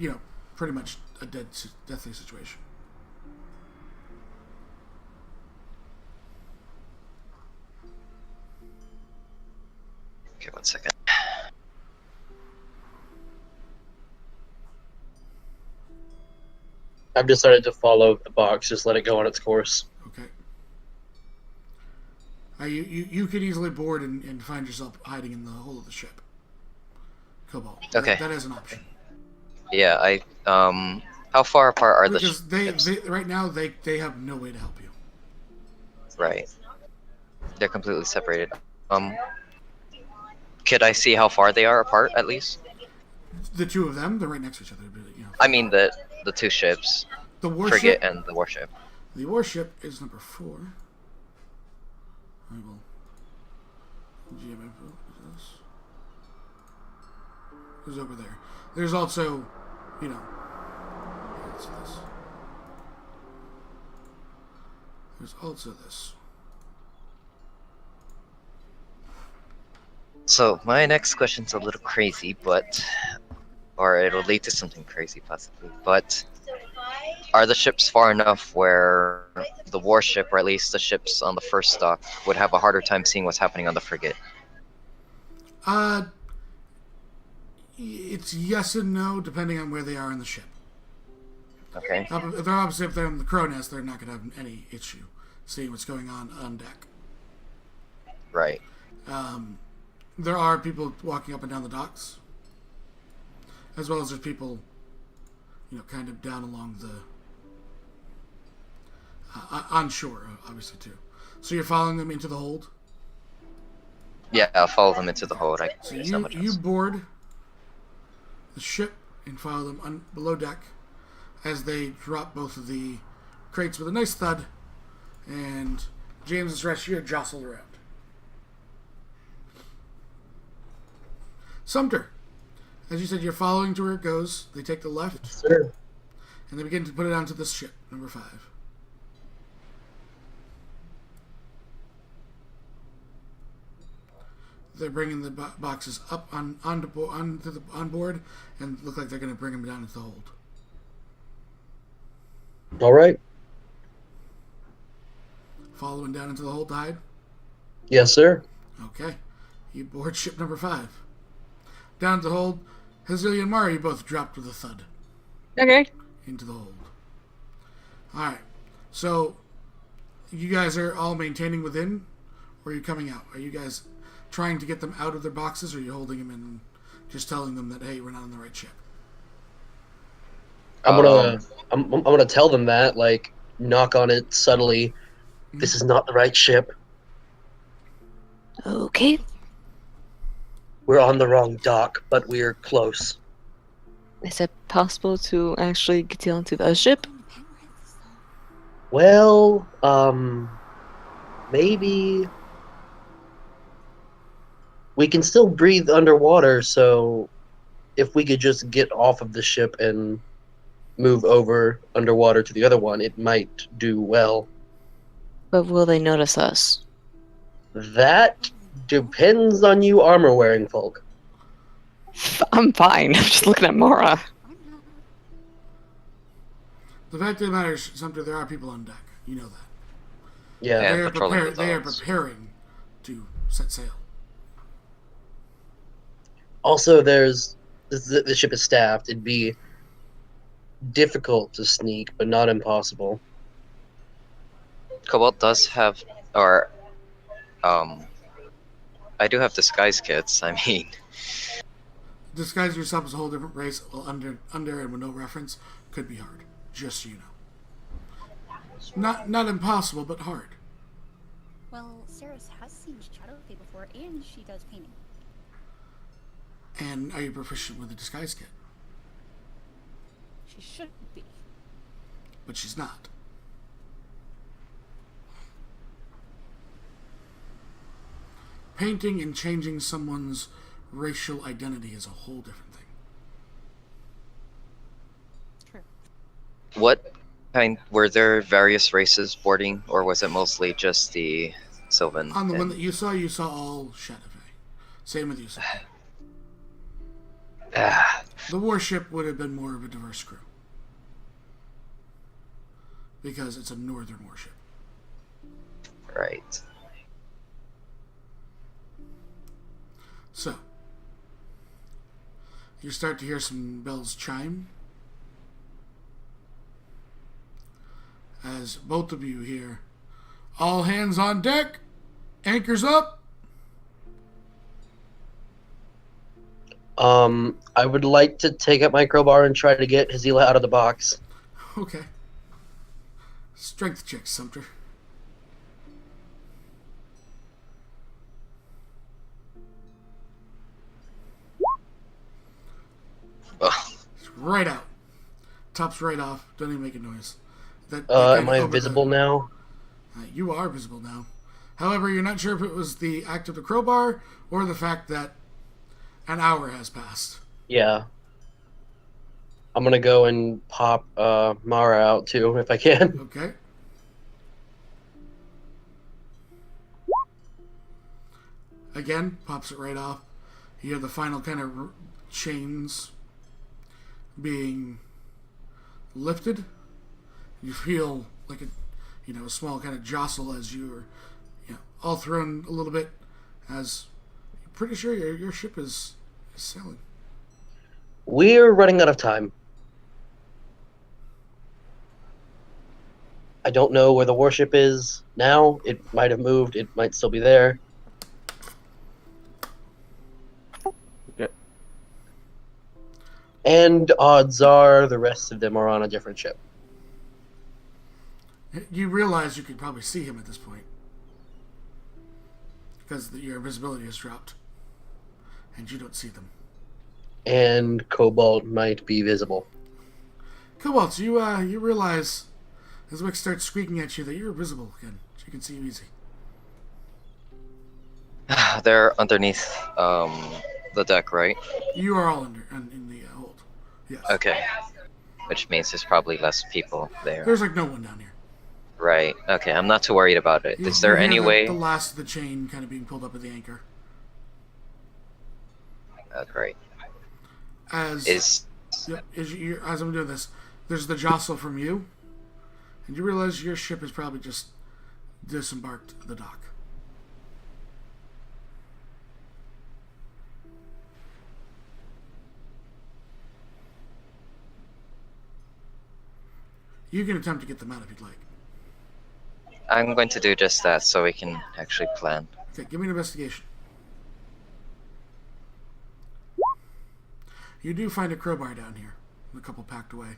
pretty much a deathly situation. Okay, 1 second. I've decided to follow the box, just let it go on its course. Okay. You could easily board and find yourself hiding in the hull of the ship. Cobalt. Okay. That is an option. Yeah, how far apart are the Because ships? they right now they have no way to help you. Right. They're completely separated. Could I see how far they are apart, at least? The two of them, they're right next to each other. I mean, the two ships, The warship. frigate and the warship. The warship is number 4. I will. GM info. Is this? Who's over there? There's also, Let's see this. There's also this. So my next question's a little crazy, or it'll lead to something crazy possibly. But are the ships far enough where the warship, or at least the ships on the first dock, would have a harder time seeing what's happening on the frigate? It's yes and no, depending on where they are in the ship. Okay. They're obviously if they're in the crow nest, they're not going to have any issue seeing what's going on deck. Right. There are people walking up and down the docks, as well as there's people, kind of down along the on shore, obviously too. So you're following them into the hold. Yeah, I'll follow them into the hold. So There's not much you else. board the ship and follow them below deck as they drop both of the crates with a nice thud, and James's rescue jostled around. Sumter, as you said, you're following to where it goes. They take the left, Sir. and they begin to put it onto this ship, number 5. They're bringing the boxes up on board, and look like they're going to bring them down into the hold. All right. Following down into the hold to hide. Yes, sir. Okay, you board ship number 5. Down to the hold, Hazilia and Mara, you both dropped with a thud Okay. into the hold. Alright, so you guys are all maintaining within, or are you coming out? Are you guys trying to get them out of their boxes, or are you holding them in and just telling them that, hey, we're not on the right ship? I'm gonna tell them that, like, knock on it subtly. This is not the right ship. Okay. We're on the wrong dock, but we're close. Is it possible to actually get onto the ship? Well, maybe we can still breathe underwater, so if we could just get off of the ship and move over underwater to the other one, it might do well. But will they notice us? That depends on you armor-wearing folk. I'm fine. I'm just looking at Mara. The fact of the matter is, Sumter, there are people on deck. You know that. Yeah. Yeah. They are, patrolling the they are docks. preparing to set sail. Also, the ship is staffed. It'd be difficult to sneak, but not impossible. Cobalt does have, or I do have disguise kits. I mean, Disguise yourself as a whole different race, well, under and with no reference, could be hard. Just so you know. Not impossible, but hard. Well, Saris has seen Shadowfade before, and she does painting. And are you proficient with the disguise kit? She should be. But she's not. Painting and changing someone's racial identity is a whole different thing. What kind were there various races boarding, or was it mostly just the Sylvan? On the one and- that you saw all Shadowfey. Same with you, Suki. Ah, The Warship would have been more of a diverse crew. Because it's a northern warship. right. So, you start to hear some bells chime. As both of you hear, all hands on deck, anchors up. I would like to take up my crowbar and try to get Hazila out of the box. Okay. Strength check, Sumter. Ugh. It's right out. Top's right off. Don't even make a noise. That Am I visible now? You are visible now. However, you're not sure if it was the act of the crowbar or the fact that an hour has passed. Yeah. I'm gonna go and pop Mara out too, if I can. Okay. Again, pops it right off. You hear the final kind of chains being lifted. You feel like a small kind of jostle as you're all thrown a little bit, as you're pretty sure your ship is sailing. We're running out of time. I don't know where the warship is now. It might have moved. It might still be there. Yeah. And odds are the rest of them are on a different ship. You realize you could probably see him at this point because your visibility has dropped, and you don't see them. And Cobalt might be visible. Cobalt, you realize as Wick starts squeaking at you that you're visible again. She can see you easy. They're underneath the deck, right? You are all in the hold. Yes. Okay. Which means there's probably less people there. There's like no one down here. Right. Okay, I'm not too worried about it. Is there You hear any way? the last of the chain kind of being pulled up at the anchor? Great. As Is as I'm doing this, there's the jostle from you, and you realize your ship is probably just disembarked at the dock. You can attempt to get them out if you'd like. I'm going to do just that so we can actually plan. Okay, give me an investigation. You do find a crowbar down here, and a couple packed away.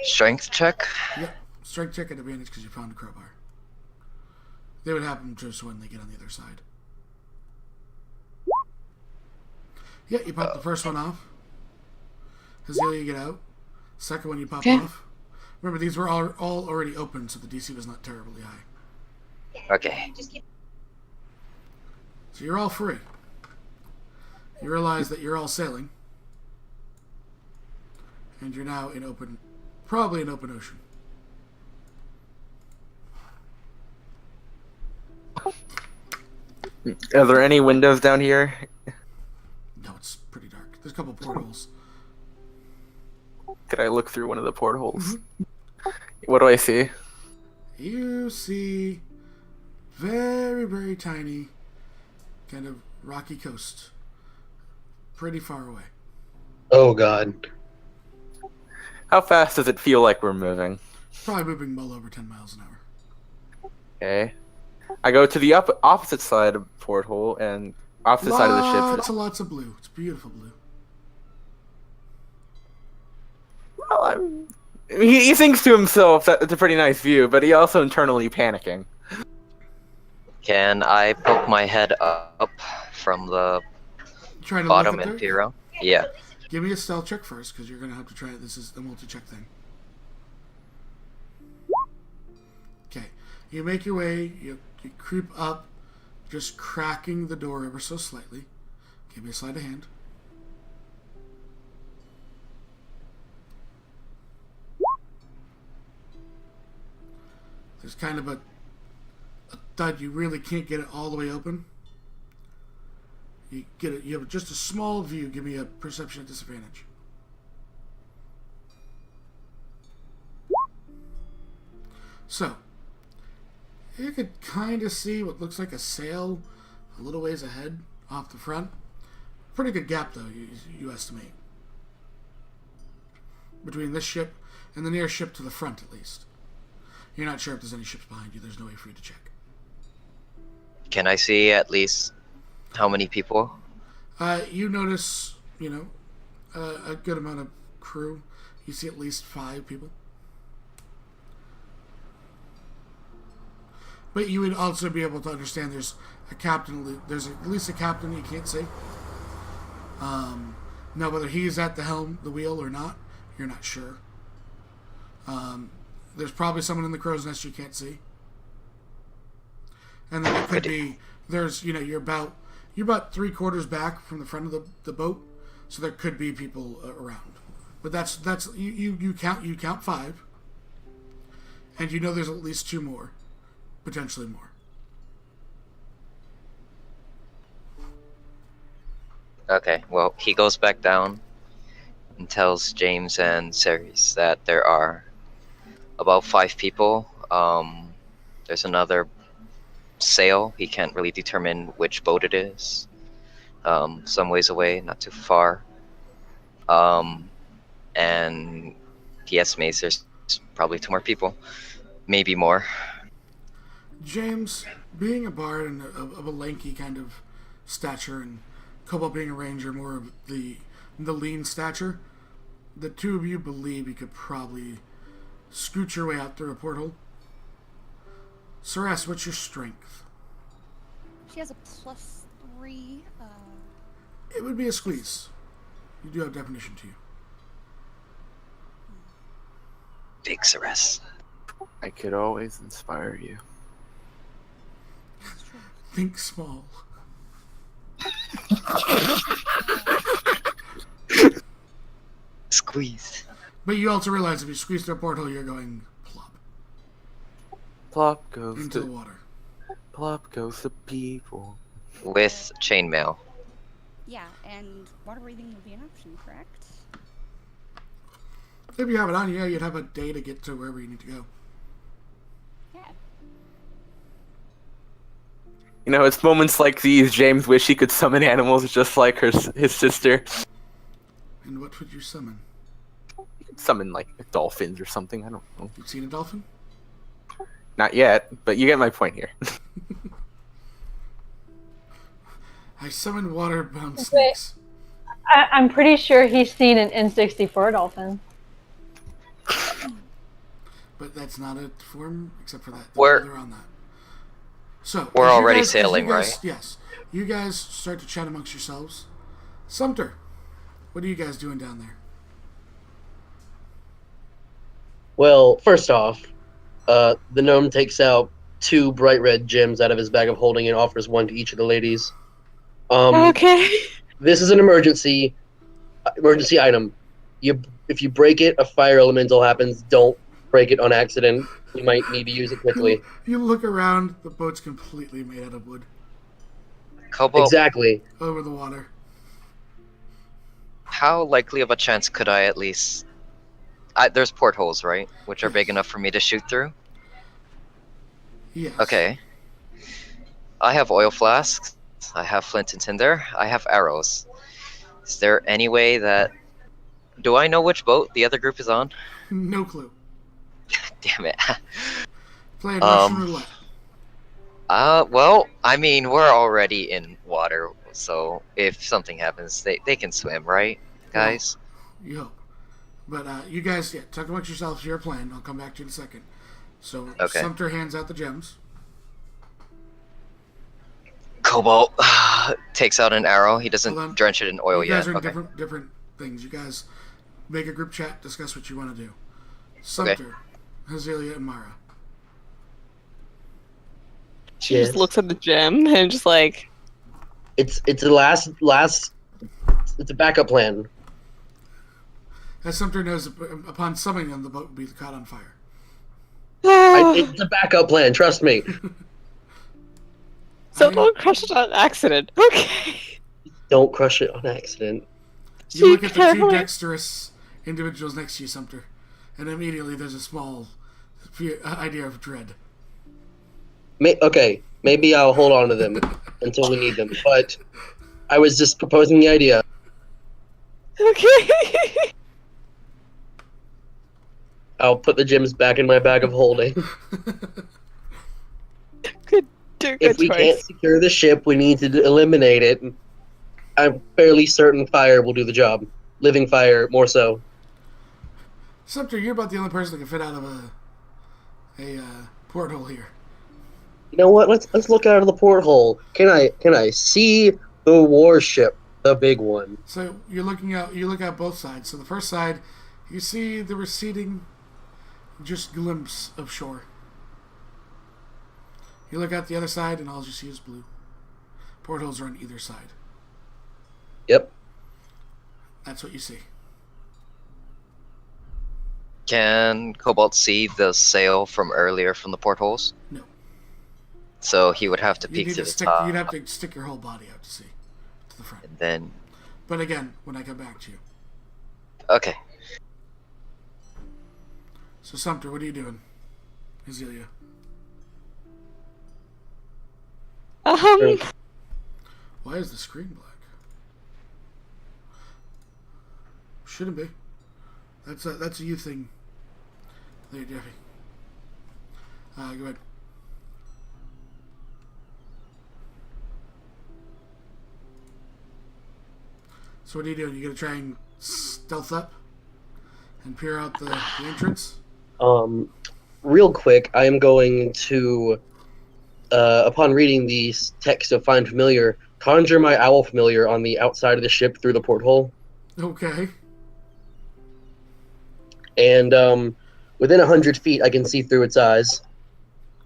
Strength check? Yep, strength check at advantage because you found a crowbar. They would happen just when they get on the other side. Yeah, you pop the first one off. Hazelia, you get out. Second one you pop Okay. off. Remember, these were all already open, so the DC was not terribly high. Okay. So you're all free. You realize that you're all sailing. And you're now in probably an open ocean. Are there any windows down here? No, it's pretty dark. There's a couple portholes. Could I look through one of the portholes? What do I see? You see very, very tiny kind of rocky coast. Pretty far away. Oh god. How fast does it feel like we're moving? Probably moving well over 10 miles an hour. Okay. I go to the opposite side of the porthole and opposite side of the Lots ship. and lots of blue. It's beautiful blue. Well, he thinks to himself that it's a pretty nice view, but he also internally panicking. Can I poke my head up from the Trying to bottom look at and there? peer out? Yeah. Give me a stealth check first, because you're going to have to try it. This is a multi-check thing. Okay. You make your way. You creep up, just cracking the door ever so slightly. Give me a sleight of hand. There's kind of a thud. You really can't get it all the way open. You get it. You have just a small view. Give me a perception at disadvantage. So, you could kind of see what looks like a sail a little ways ahead off the front. Pretty good gap, though, you estimate. Between this ship and the nearest ship to the front, at least. You're not sure if there's any ships behind you. There's no way for you to check. Can I see at least how many people? You notice, a good amount of crew. You see at least 5 people. But you would also be able to understand there's a captain. There's at least a captain you can't see. Now, whether he's at the helm, the wheel, or not, you're not sure. There's probably someone in the crow's nest you can't see. And then it could be you're about 3/4 back from the front of the boat, so there could be people around. But that's you count 5, and there's at least 2 more. Potentially more. Okay, well, he goes back down and tells James and Ceres that there are about 5 people. There's another sail. He can't really determine which boat it is. Some ways away, not too far. And he estimates there's probably 2 more people. Maybe more. James, being a bard and of a lanky kind of stature, and Cobalt being a ranger, more of the lean stature, the 2 of you believe you could probably scoot your way out through a porthole. Ceres, what's your strength? She has a +3. It would be a squeeze. You do have definition to you. Big Ceres. I could always inspire you. Think small. Squeeze. But you also realize if you squeeze through a porthole, you're going plop Plop goes into the the water. plop goes the people. With chainmail. Yeah, and water breathing would be an option, correct? If you have it on you, you'd have a day to get to wherever you need to go. Yeah. It's moments like these James wish he could summon animals just like his sister. And what would you summon? He could summon like dolphins or something. I don't know. You've seen a dolphin? Not yet, but you get my point here. I summon water-bound snakes. I'm pretty sure he's seen an N64 dolphin. But that's not a form, except for that. We're- They're on that. So We're as you already guys- as you sailing, guys- right? Yes. You guys start to chat amongst yourselves. Sumter, what are you guys doing down there? Well, first off, the gnome takes out 2 bright red gems out of his bag of holding and offers 1 to each of the ladies. Okay. This is an emergency item. If you break it, a fire elemental happens. Don't break it on accident. You might need to use it quickly. You look around, the boat's completely made out of wood. Cobalt, Exactly. Over the water. how likely of a chance could I at least... there's portholes, right? Which are big enough for me to shoot through? Yes. Okay. I have oil flasks. I have flint and tinder. I have arrows. Is there any way that... Do I know which boat the other group is on? No clue. Damn it. Playing Russian roulette. Well, I mean, we're already in water, so if something happens, they can swim, right, guys? You hope. But you guys, talk amongst yourselves your plan. I'll come back to you in a second. So Okay. Sumter hands out the gems. Cobalt takes out an arrow. He doesn't Hold on. drench it in oil You yet. guys are in Okay. different things. You guys make a group chat, discuss what you want to do. Sumter, Hazelia, and Mara. She Yes. just looks at the gem and just like, It's a last. It's a backup plan. As Sumter knows, upon summoning them, the boat would be caught on fire. It's a backup plan. Trust me. So don't crush it on accident. Okay. Don't crush it on accident. You look at the two Carefully. dexterous individuals next to you, Sumter, and immediately there's a small idea of dread. Okay, maybe I'll hold on to them until we need them. But I was just proposing the idea. Okay. I'll put the gems back in my bag of holding. Good If we can't choice. secure the ship, we need to eliminate it. I'm fairly certain fire will do the job. Living fire, more so. Sumter, you're about the only person that can fit out of a porthole here. You know what? Let's look out of the porthole. Can I see the warship, the big one? So you're looking out. You look out both sides. So the first side, you see the receding, just glimpse of shore. You look out the other side, and all you see is blue. Portholes are on either side. Yep. That's what you see. Can Cobalt see the sail from earlier from the portholes? No. So he would have to You peek need to to the stick. top, You'd have to stick your whole body out to see to the front. and then But again, when I come back to you. okay. So Sumter, what are you doing? Azealia. Why is the screen black? Shouldn't be. That's a you thing. There, Jeffy. Go ahead. So what are you doing? You gonna try and stealth up and peer out the entrance? Real quick, I am going to, upon reading the text of Find Familiar, conjure my owl familiar on the outside of the ship through the porthole. Okay. And within 100 feet, I can see through its eyes.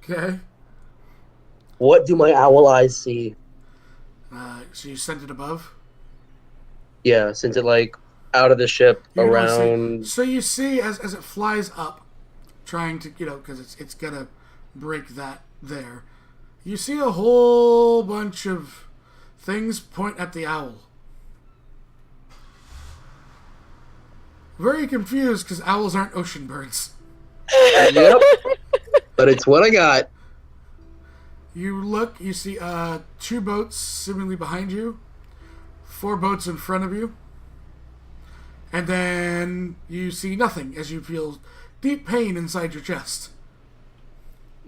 Okay. What do my owl eyes see? So you sent it above? Yeah, since it, like, out of the ship, You can only see- around... So you see as it flies up, trying to, because it's gonna break that there. You see a whole bunch of things point at the owl. Very confused because owls aren't ocean birds. Yep. But it's what I got. You look, you see 2 boats seemingly behind you, 4 boats in front of you, and then you see nothing as you feel deep pain inside your chest.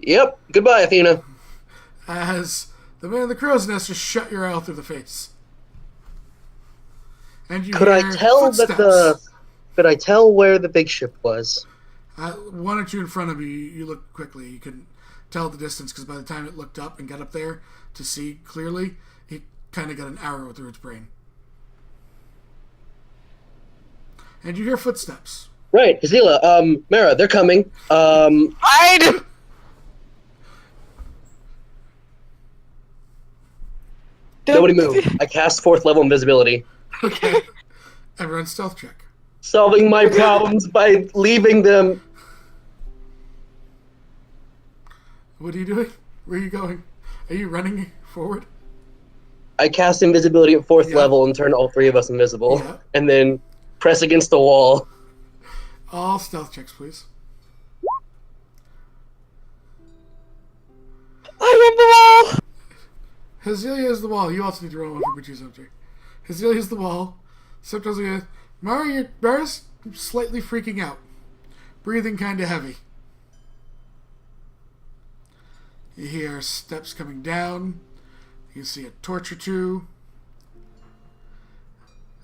Yep. Goodbye, Athena. As the man in the crow's nest just shut your owl through the face. And you Could I hear tell footsteps. Could I tell where the big ship was? 1 or 2 in front of you, you look quickly. You couldn't tell the distance because by the time it looked up and got up there to see clearly, it kind of got an arrow through its brain. And you hear footsteps. Right, Hazila, Mara, they're coming. Hide! Nobody move. I cast 4th level invisibility. Okay. Everyone stealth check. Solving my problems by leaving them. What are you doing? Where are you going? Are you running forward? I cast invisibility at 4th Yeah. level and turn all 3 of us invisible. Yeah. And then press against the wall. All stealth checks, please. I am the wall! Hazelia is the wall. You also need to roll one for Butcher's Hunter. Hazelia is the wall. Sometimes we go, Mara's slightly freaking out. Breathing kind of heavy. You hear steps coming down. You see a torch or 2.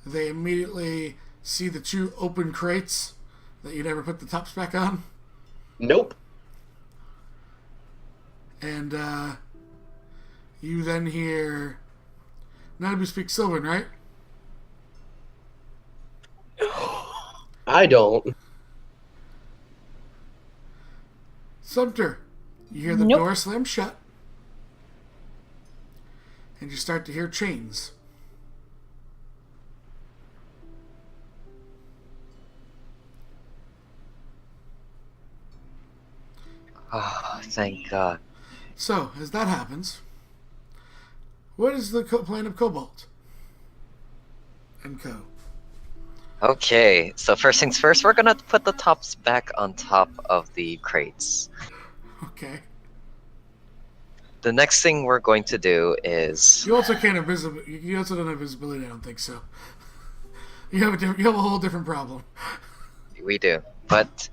They immediately see the 2 open crates that you never put the tops back on. Nope. And you then hear... None of you speak Sylvan, right? I don't. Sumter, you hear the Nope. door slam shut. And you start to hear chains. Oh, thank God. So, as that happens, what is the plan of Cobalt and Co? Okay, so first things first, we're gonna put the tops back on top of the crates. Okay. The next thing we're going to do is... You also can't You also don't have visibility. I don't think so. You have a whole different problem. We do, but...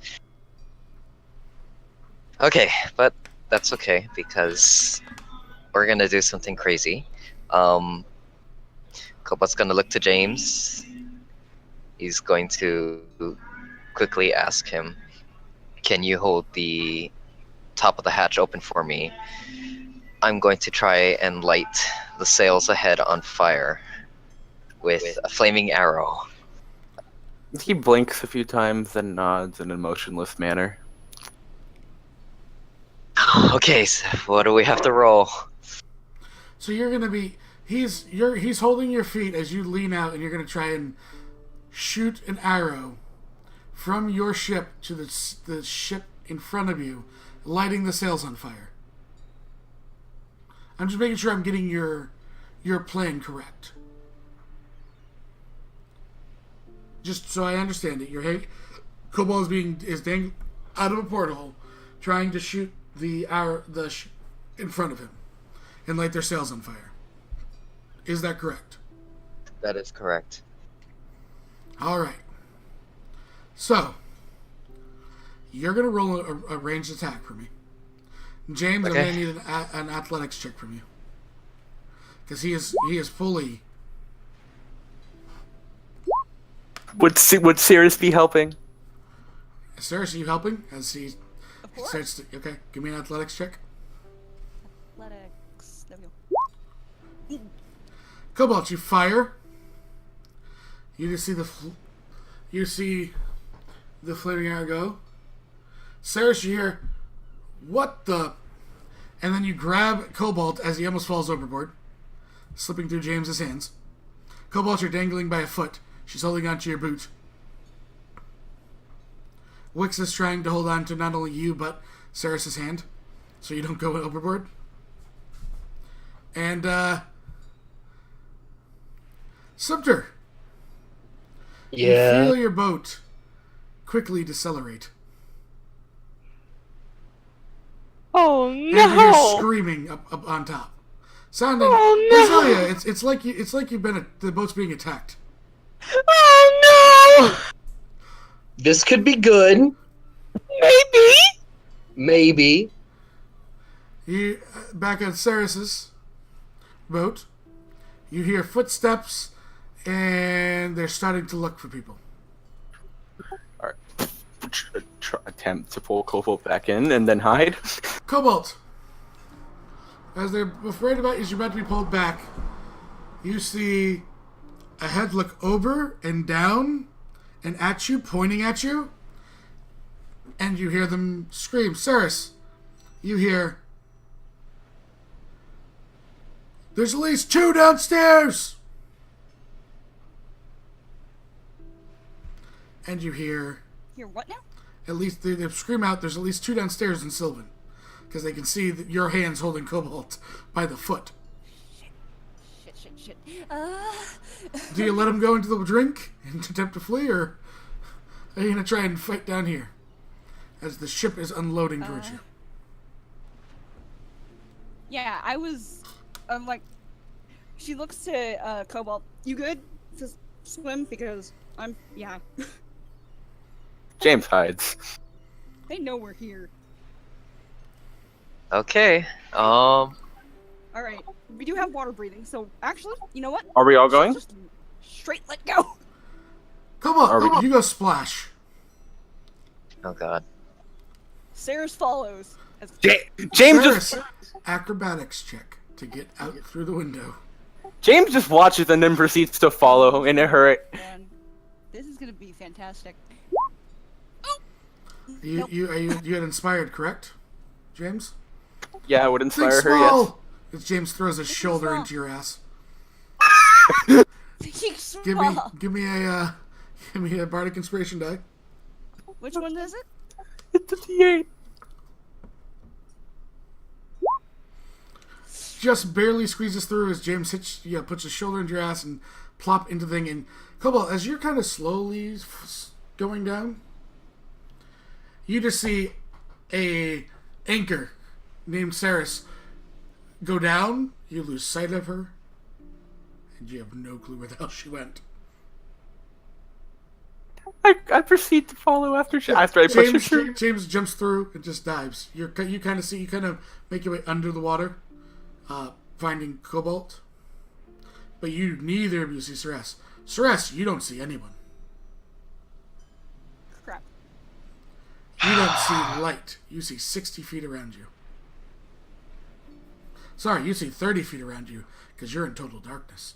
Okay, but that's okay, because we're gonna do something crazy. Cobalt's gonna look to James. He's going to quickly ask him, can you hold the top of the hatch open for me? I'm going to try and light the sails ahead on fire with a flaming arrow. He blinks a few times and nods in a motionless manner. Okay, so what do we have to roll? So you're gonna be he's holding your feet as you lean out, and you're gonna try and shoot an arrow from your ship to the ship in front of you, lighting the sails on fire. I'm just making sure I'm getting your plan correct. Just so I understand it, Cobalt is dangling out of a porthole, trying to shoot the in front of him and light their sails on fire. Is that correct? That is correct. All right. So you're gonna roll a ranged attack for me, James. Okay. I'm gonna need an athletics check from you because he is fully. Would Cirrus be helping? Sarah, are you helping as he Of course. starts to? Okay, give me an athletics check. Athletics. There we go. Cobalt, you fire. You just see the flaming arrow go. Sarah, you hear, what the? And then you grab Cobalt as he almost falls overboard, slipping through James's hands. Cobalt, you're dangling by a foot. She's holding onto your boot. Wix is trying to hold on to not only you, but Saris's hand, so you don't go overboard. And, Sumter, Yeah. you feel your boat quickly decelerate. Oh And you hear no! screaming up on top. Sounding, Oh, no. Rosalia, it's like the boat's being attacked. Oh This could be good. no! Maybe. Maybe. You back at Saris's boat. You hear footsteps, and they're starting to look for people. Alright. Attempt to pull Cobalt back in and then hide. Cobalt, as they're afraid about you, as you're about to be pulled back, you see a head look over and down and at you, pointing at you, and you hear them scream. Saris, you hear, there's at least 2 downstairs! And you hear, Here, what now? at least, they scream out, there's at least 2 downstairs in Sylvan. Because they can see that your hand's holding Cobalt by the foot. Shit. Do you let him go into the drink and attempt to flee, or are you going to try and fight down here as the ship is unloading towards you? Yeah, I'm like, she looks to Cobalt. You good to swim? Because yeah. James hides. They know we're here. Okay, All right, we do have water breathing, so actually, you know what? Are we all going? Just straight let go. Cobalt, you go splash. oh God. Saris follows. As James Saris, just acrobatics check to get out through the window. James just watches and then proceeds to follow in a hurry. Man, this is gonna be fantastic. You had inspired, correct, James? Yeah, I would Think inspire her. small. Yes. As James throws his shoulder small. into your ass. Think Give small. me a bardic inspiration die. Which one is it? It's a T8. just barely squeezes through as James puts his shoulder into your ass and plop into the thing. And Cobalt, as you're kind of slowly going down, you just see a anchor named Saris go down. You lose sight of her, and you have no clue where the hell she went. I proceed to follow after after I push her through. James jumps through and just dives. You kind of make your way under the water, finding Cobalt. But neither of you see Ceres. Ceres, you don't see anyone. Crap. You don't see light. You see 60 feet around you. Sorry, you see 30 feet around you because you're in total darkness.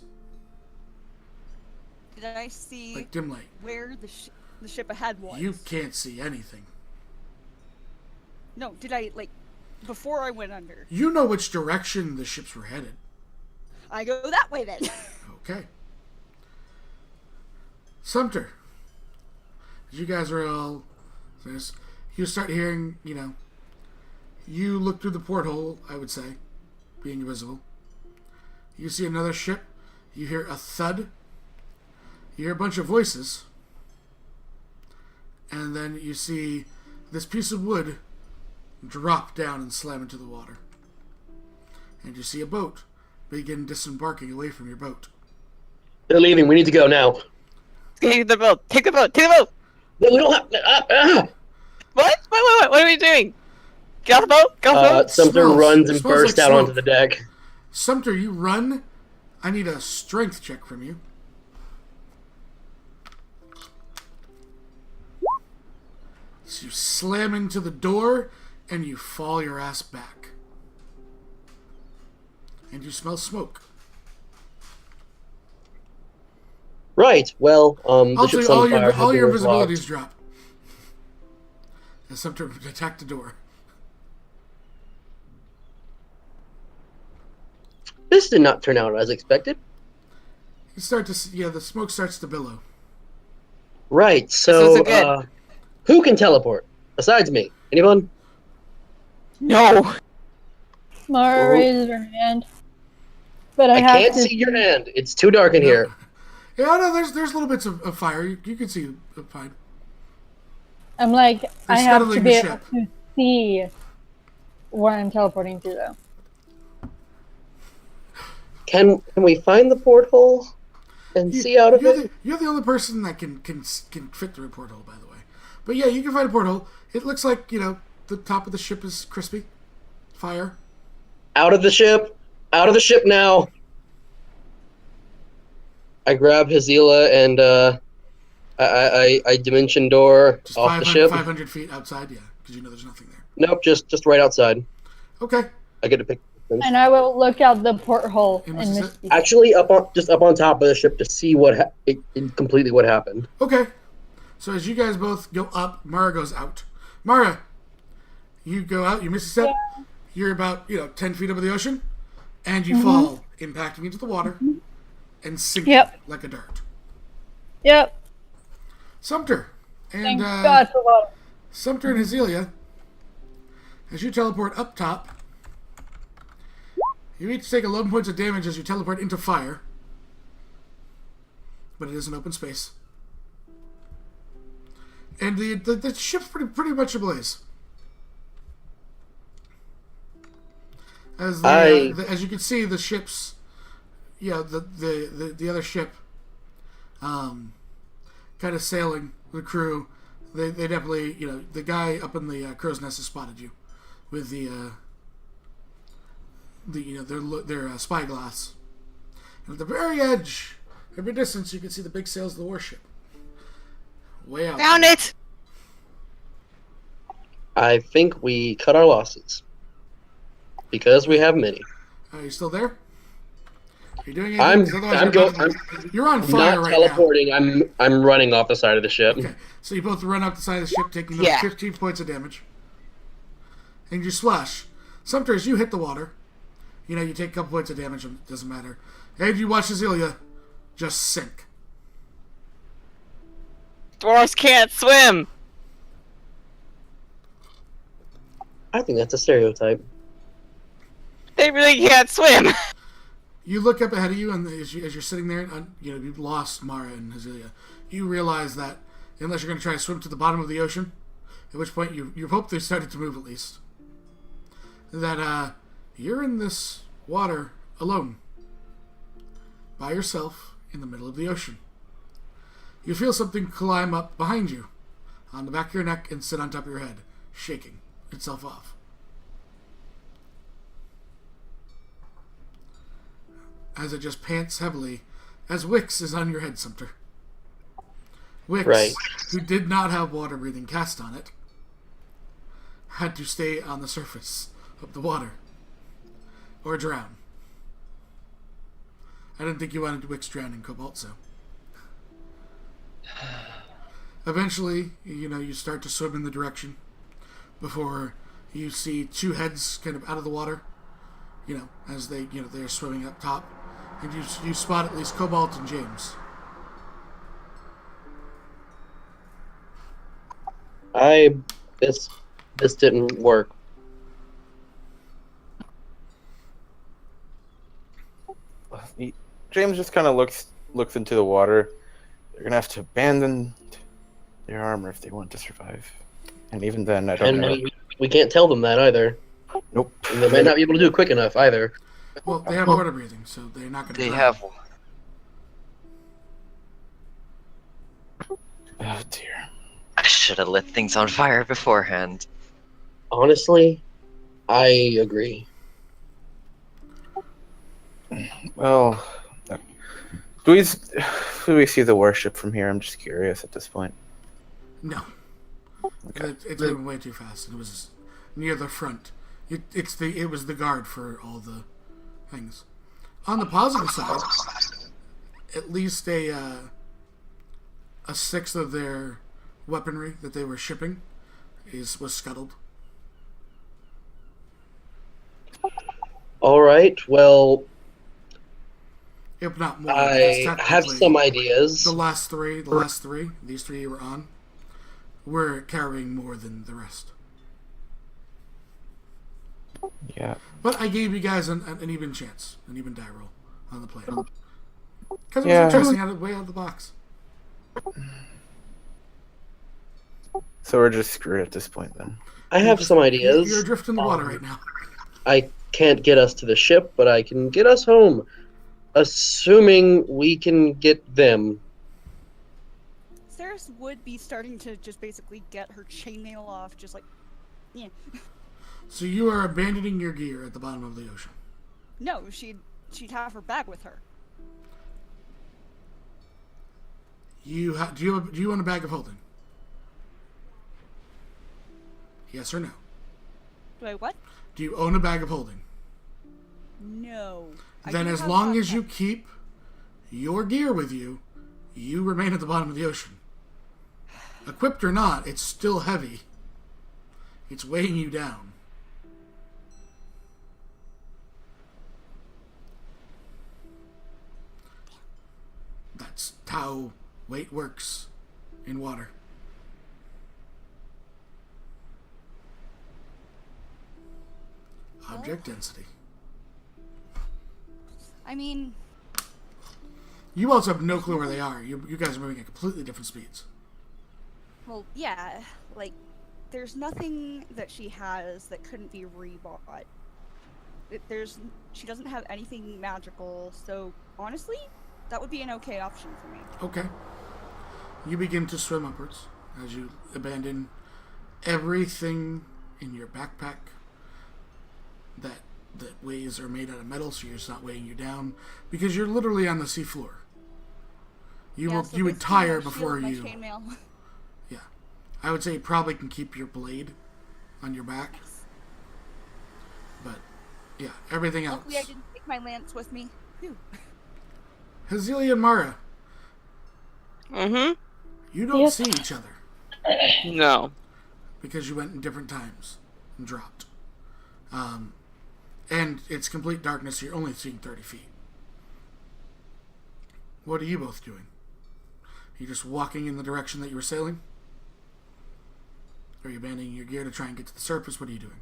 Did I see Like dim light. where the ship ahead was? You can't see anything. No, did I, before I went under? You know which direction the ships were headed. I go that way then. Okay. Sumter. As you guys are all... You start hearing, you look through the porthole, I would say, being invisible. You see another ship. You hear a thud. You hear a bunch of voices. And then you see this piece of wood drop down and slam into the water. And you see a boat begin disembarking away from your boat. They're leaving. We need to go now. Take the boat. Take the boat. Take the boat. No, we don't have. What? What are we doing? Get off the boat. Get off the boat. Sumter Smells- runs and smells bursts like out smoke. onto the deck. Sumter, you run. I need a strength check from you. So you slam into the door and you fall your ass back. And you smell smoke. Right. Well, the Also, ship's on fire. all the your door's locked. invisibilities drop. As Sumter attacked the door. This did not turn out as expected. You start to see, the smoke starts to billow. Right. This So, isn't good. who can teleport besides me? Anyone? No. Mara Oh. raises her hand. But I I have can't to see your hand. It's too dark in here. Yeah, no, there's little bits of fire. You can see fine. I'm like, I have to scuttling be the able ship. to see where I'm teleporting to, though. Can we find the porthole and see out of it? You're the only person that can fit through a porthole, by the way. But yeah, you can find a porthole. It looks like, the top of the ship is crispy. Fire. Out of the ship! Out of the ship now! I grab Hazila and I dimension door Just off the ship. 500 feet outside, yeah, because there's nothing there. Nope, just right outside. Okay. I get to pick. And I will look out the porthole And and this is Misty. Actually, up on top of the ship to see completely what happened. Okay. So as you guys both go up, Mara goes out. Mara, you go out, you miss a step. Yeah. You're about, 10 feet over the ocean, and you fall, impacting into the water, and sinking Yep. like a dart. Yep. Sumter. And Thank God for water. Sumter and Hazelia, as you teleport up top, you each take 11 points of damage as you teleport into fire. But it is an open space. And the ship's pretty much ablaze. As as you can see, the ships, the other ship, kind of sailing the crew. They definitely, the guy up in the crow's nest has spotted you with their spyglass. And at the very edge, every distance, you can see the big sails of the warship. Way out. Found it. I think we cut our losses because we have many. Are you still there? Are you doing anything? I'm 'Cause otherwise you're on fire not right teleporting. I'm running off the side of the ship. now. Okay, so you both run up the side of the ship, taking those Yeah. 15 points of damage. And you splash. Sometimes as you hit the water, you take a couple points of damage, it doesn't matter. And you watch Azealia just sink. Dwarves can't swim. I think that's a stereotype. They really can't swim. You look up ahead of you, and as you're sitting there, you've lost Mara and Hazilia. You realize that unless you're going to try to swim to the bottom of the ocean, at which point you hope they started to move at least, that you're in this water alone, by yourself in the middle of the ocean. You feel something climb up behind you, on the back of your neck, and sit on top of your head, shaking itself off. As it just pants heavily, as Wix is on your head, Sumter. Wix, Right. who did not have water breathing cast on it, had to stay on the surface of the water, or drown. I didn't think you wanted Wix drown in Cobalt, so. Eventually, you start to swim in the direction before you see two heads kind of out of the water, as they're swimming up top. And you spot at least Cobalt and James. This didn't work. James just kind of looks into the water. They're gonna have to abandon their armor if they want to survive. And even then, I don't And know. we can't tell them that either. Nope. And they might not be able to do it quick enough either. Well, they have water breathing, so they're not going to They drown. have. Oh dear. I should have lit things on fire beforehand. Honestly, I agree. Well, do we see the warship from here? I'm just curious at this point. No. Okay. It's moving way too fast. It was near the front. It was the guard for all the things. On the positive side, at least a sixth of their weaponry that they were shipping was scuttled. All right. Well, If not more. I because have technically, some ideas. The last three, these three you were on, were carrying more than the rest. Yeah. But I gave you guys an even chance, an even die roll on the plan. Because it was Yeah. interesting way out of the box. So we're just screwed at this point then. I have some ideas. You're adrift in the water right now. I can't get us to the ship, but I can get us home. Assuming we can get them. Ceres would be starting to just basically get her chainmail off, just like, yeah. So you are abandoning your gear at the bottom of the ocean. No, she'd have her bag with her. Do you own a bag of holding? Yes or no? Do I what? Do you own a bag of holding? No. I Then do as have long as you contact. keep your gear with you, you remain at the bottom of the ocean. Equipped or not, it's still heavy. It's weighing you down. That's how weight works in water. Object density. I mean, You also have no clue where they are. You guys are moving at completely different speeds. well, yeah, like, there's nothing that she has that couldn't be rebought. She doesn't have anything magical, so honestly, that would be an okay option for me. Okay. You begin to swim upwards as you abandon everything in your backpack that weighs are made out of metal, so it's not weighing you down because you're literally on the seafloor. You Yeah, so would basically tire my before shield, my you. chainmail. Yeah, I would say you probably can keep your blade on your back, but yeah, everything else. Luckily, I didn't take my lance with me. Phew. Hazilia and Mara, Mm-hmm. you don't Yep. see each other No. because you went in different times and dropped. And it's complete darkness, so you're only seeing 30 feet. What are you both doing? Are you just walking in the direction that you were sailing? Are you abandoning your gear to try and get to the surface? What are you doing?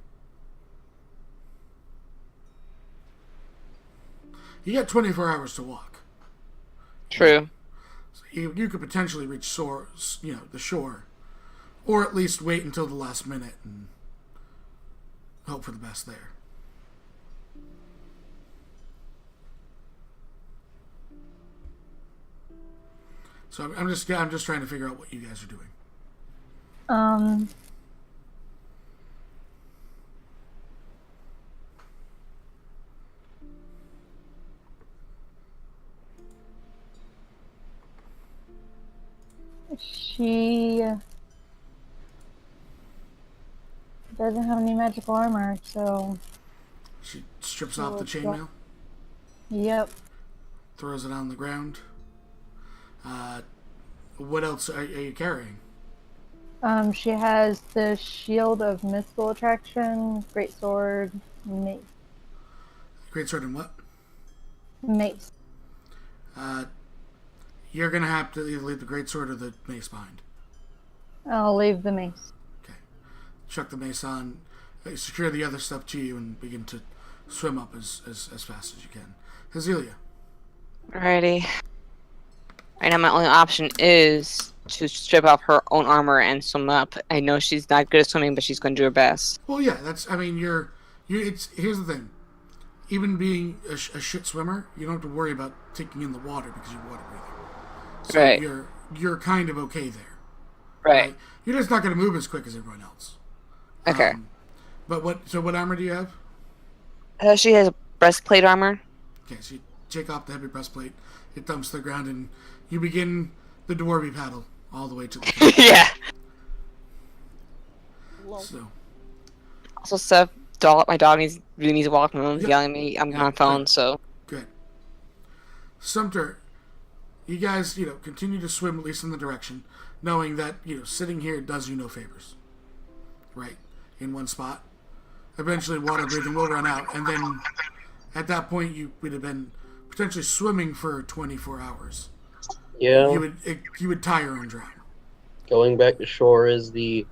You got 24 hours to walk. True. So you could potentially reach the shore, or at least wait until the last minute and hope for the best there. So I'm just trying to figure out what you guys are doing. She doesn't have any magical armor, so She strips off the chainmail, yep. throws it on the ground. What else are you carrying? She has the shield of mystical attraction, great sword, mace. Great sword and what? Mace. You're gonna have to either leave the great sword or the mace behind. I'll leave the mace. Okay. Chuck the mace on, secure the other stuff to you, and begin to swim up as fast as you can. Hazelia. Alrighty. Right now, my only option is to strip off her own armor and swim up. I know she's not good at swimming, but she's going to do her best. Well, yeah, here's the thing. Even being a shit swimmer, you don't have to worry about taking in the water because you're water breathing. So Right. you're kind of okay there. Right. You're just not going to move as quick as everyone else. Okay. But what armor do you have? She has breastplate armor. Okay, so you take off the heavy breastplate, it dumps to the ground, and you begin the dwarven paddle all the way to the top. Yeah. So, Also, my dog really needs to walk. My mom's yelling at me. I'm on phone, so. good. Sumter, you guys, continue to swim at least in the direction, knowing that, sitting here does you no favors. Right? In one spot. Eventually, water breathing will run out, and then at that point, you would have been potentially swimming for 24 hours. Yeah. You would tire and drown. Going back to shore is the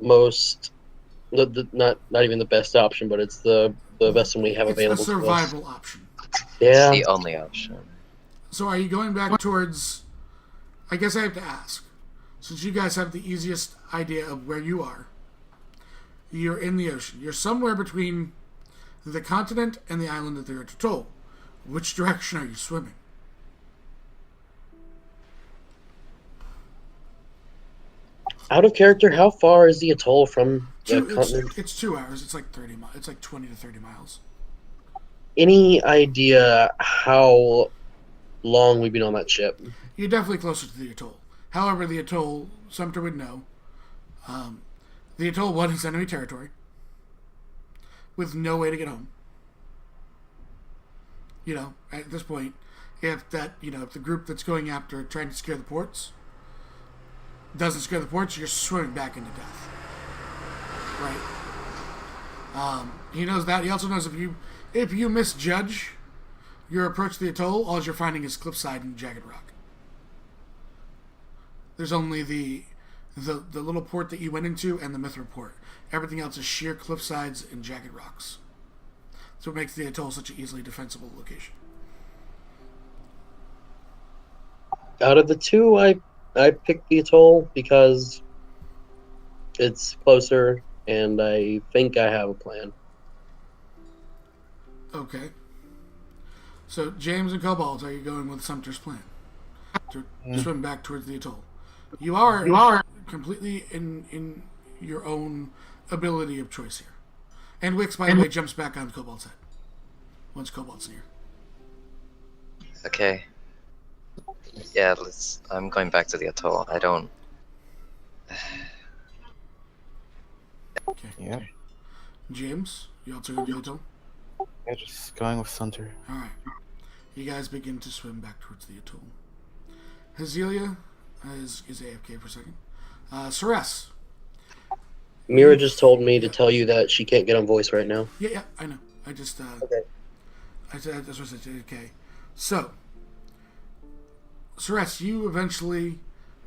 most, not even the best option, but it's the best one we have available It's a to us. survival option. Yeah. It's the only option. So are you going back towards... I guess I have to ask. Since you guys have the easiest idea of where you are, you're in the ocean. You're somewhere between the continent and the island that they're at Atoll. Which direction are you swimming? Out of character, how far is the atoll from the continent? It's 2 hours. It's like 30 miles. It's like 20 to 30 miles. Any idea how long we've been on that ship? You're definitely closer to the atoll. However, the atoll, Sumter would know, the atoll, one, is enemy territory, with no way to get home. At this point, if the group that's going after trying to scare the ports doesn't scare the ports, you're swimming back into death. Right? He knows that. He also knows if you misjudge your approach to the atoll, all you're finding is cliffside and jagged rock. There's only the little port that you went into and the Mithra port. Everything else is sheer cliffsides and jagged rocks. So it makes the atoll such an easily defensible location. Out of the two, I picked the atoll because it's closer, and I think I have a plan. Okay. So James and Cobalt, are you going with Sumter's plan to swim back towards the atoll? You are completely in your own ability of choice here. And Wix, by the way, jumps back on Cobalt's head once Cobalt's near. Okay. Yeah, I'm going back to the atoll. I don't. Okay. Yeah. James, you also going to the atoll? Yeah, just going with Sunter. All right. You guys begin to swim back towards the atoll. Hazelia is AFK for a second. Ceres. Mira just told me to tell you that she can't get on voice right now. Yeah, I know. I just Okay. I said that's what I said. Okay. So, Ceres, you eventually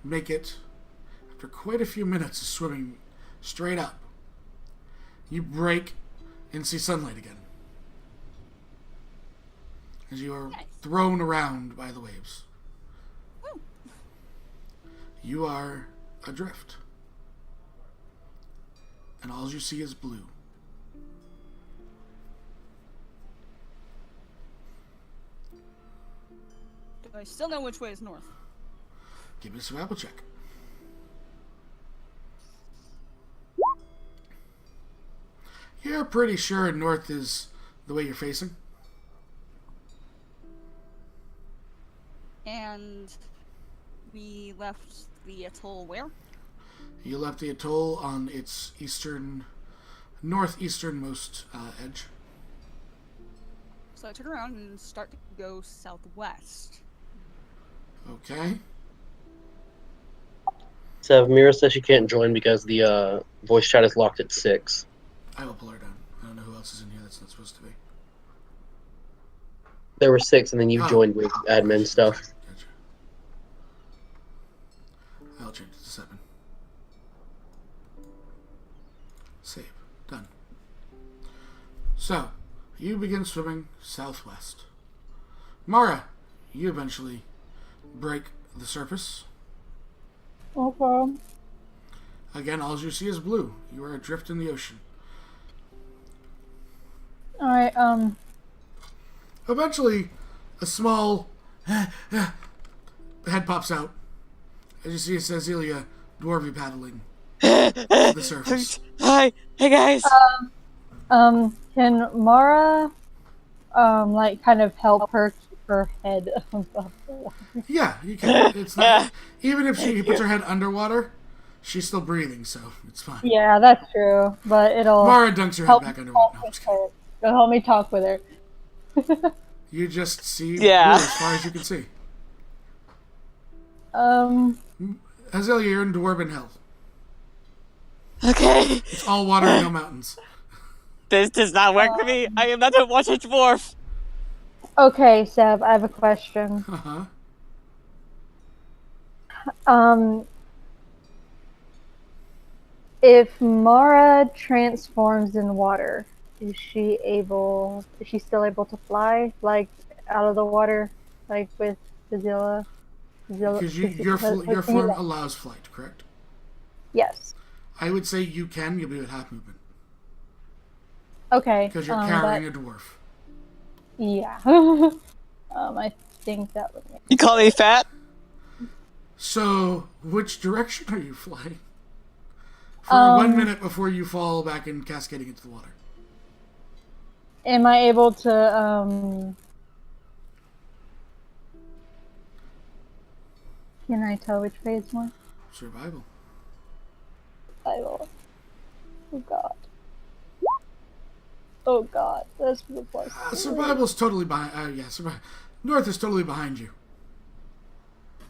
make it after quite a few minutes of swimming straight up. You break and see sunlight again. as you are Nice. thrown around by the waves. Woo. You are adrift. And all you see is blue. Do I still know which way is north? Give me a survival check. You're pretty sure north is the way you're facing. And we left the atoll where? You left the atoll on its northeasternmost edge. So I turn around and start to go southwest. Okay. So Mira says she can't join because the voice chat is locked at 6. I will pull her down. I don't know who else is in here that's not supposed to be. There were 6, and then you Oh. joined with admin stuff. Gotcha. I'll change it to 7. Save. Done. So, you begin swimming southwest. Mara, you eventually break the surface. Okay. Again, all you see is blue. You are adrift in the ocean. Alright, Eventually, a small head pops out. As you see Cecilia dwarvy paddling to the surface. Hi, hey guys. can Mara, like, kind of help her keep her head above the water? Yeah, you can. It's not, even if she puts her head underwater, she's still breathing, so it's fine. Yeah, that's true, but it'll Mara dunks her head help back me underwater. talk No, I'm with just kidding. her. It'll help me talk with her. You just see Yeah. blue as far as you can see. Azalea, you're in Dwarven Hell. Okay. It's all water and no mountains. This does not work for me. I am not a water dwarf. Okay, Seb, I have a question. Uh-huh. If Mara transforms in water, is she still able to fly, like, out of the water, like with Zilla? Because your form allows flight, correct? Yes. I would say you can. You'll be at half movement. Okay. Because you're carrying a dwarf. Yeah. I think that would make You call me fat? So, which direction are you flying? For 1 minute before you fall back and cascading into the water. Am I able to, can I tell which way is more? Survival. I will. Oh god. Oh god, that's the plus. Survival's totally behind. Yeah, North is totally behind you.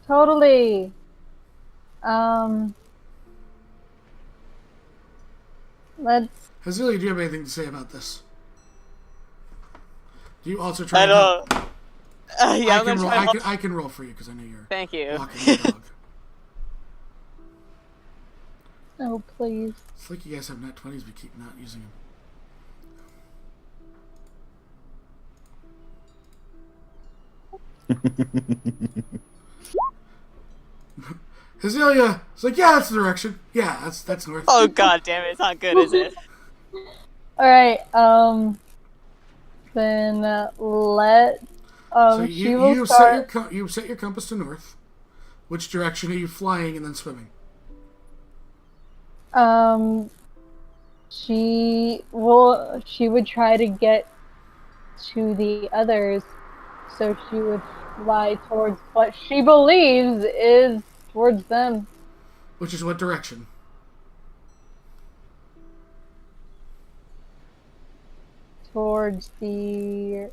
Totally. Let's. Hazilia, do you have anything to say about this? Do you also try I and help? don't. Yeah, I'm gonna try. I can roll for you because I know you're Thank you. walking the dog. Oh please. It's like you guys have nat 20s, but keep not using them. Hazilia, it's like, yeah, that's the direction. Yeah, that's north. Oh god damn it! It's not good, is it? All right. Then let. So She will start. you set your compass to north. Which direction are you flying and then swimming? She would try to get to the others, so she would fly towards what she believes is towards them. Which is what direction? Towards the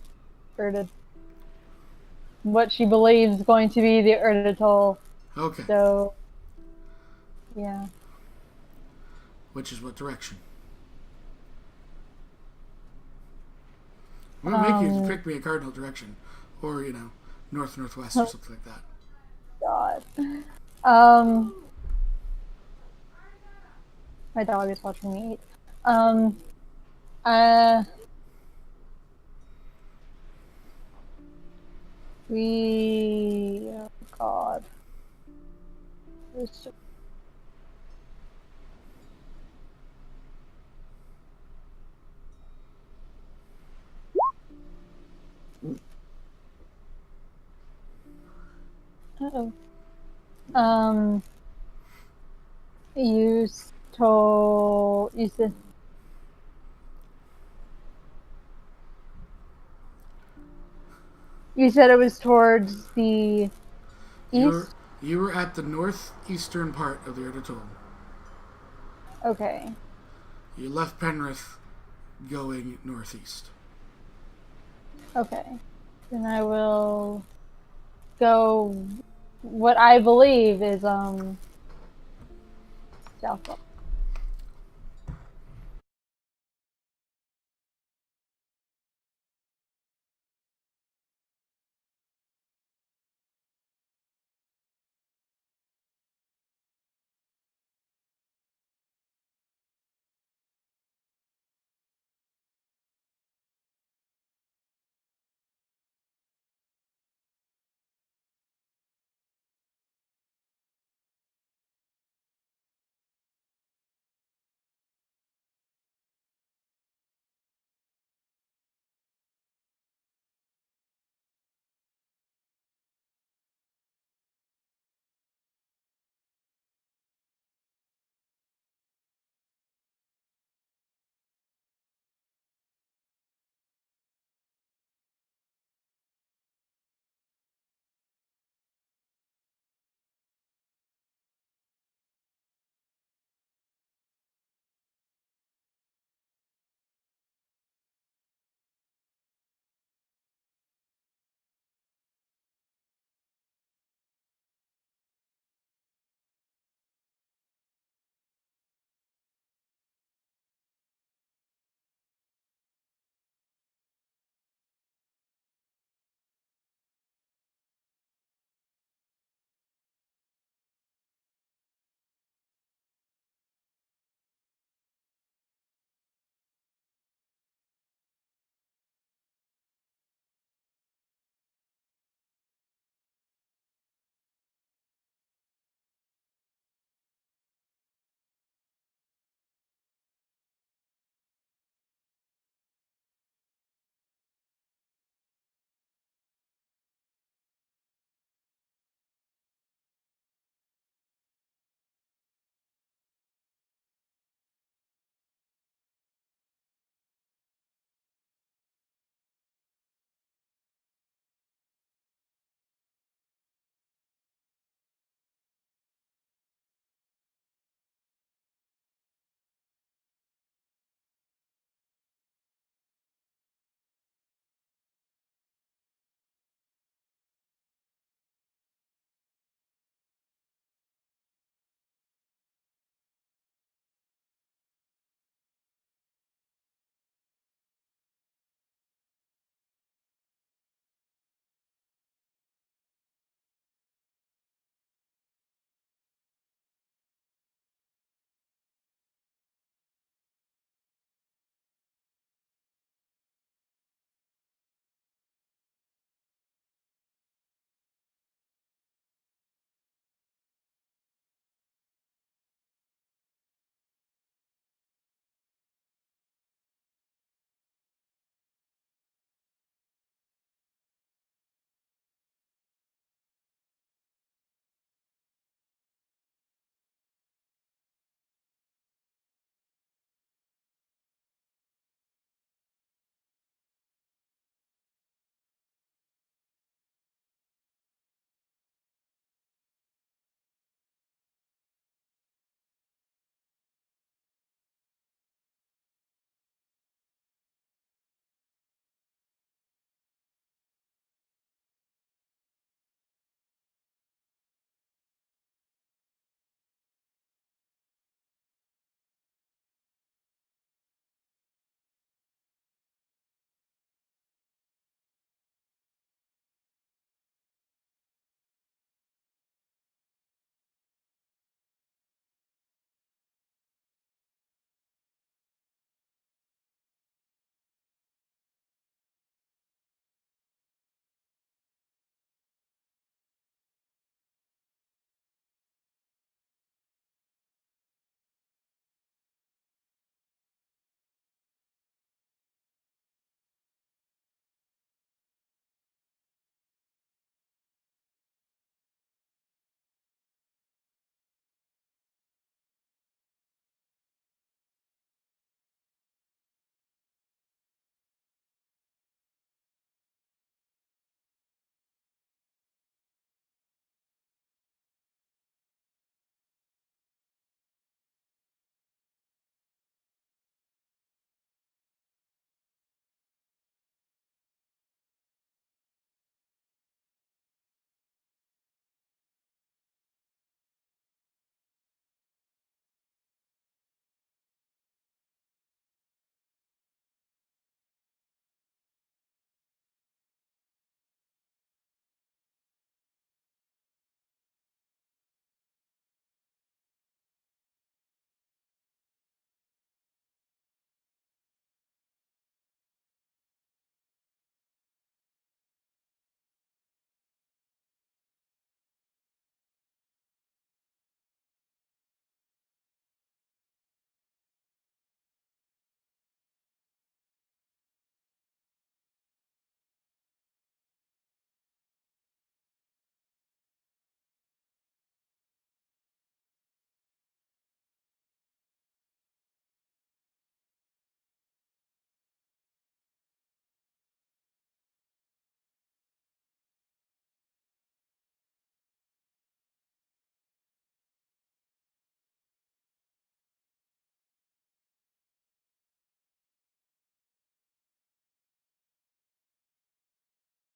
what she believes is going to be the Erditol. Okay. So, yeah. Which is what direction? I'm gonna make you pick me a cardinal direction, or north northwest or something like that. God. My dog is watching me eat. Oh God. There's Uh-oh. You you said it was towards the You east? were at the northeastern part of the Erdotol. Okay. You left Penrith going northeast. Okay. Then I will go what I believe is south.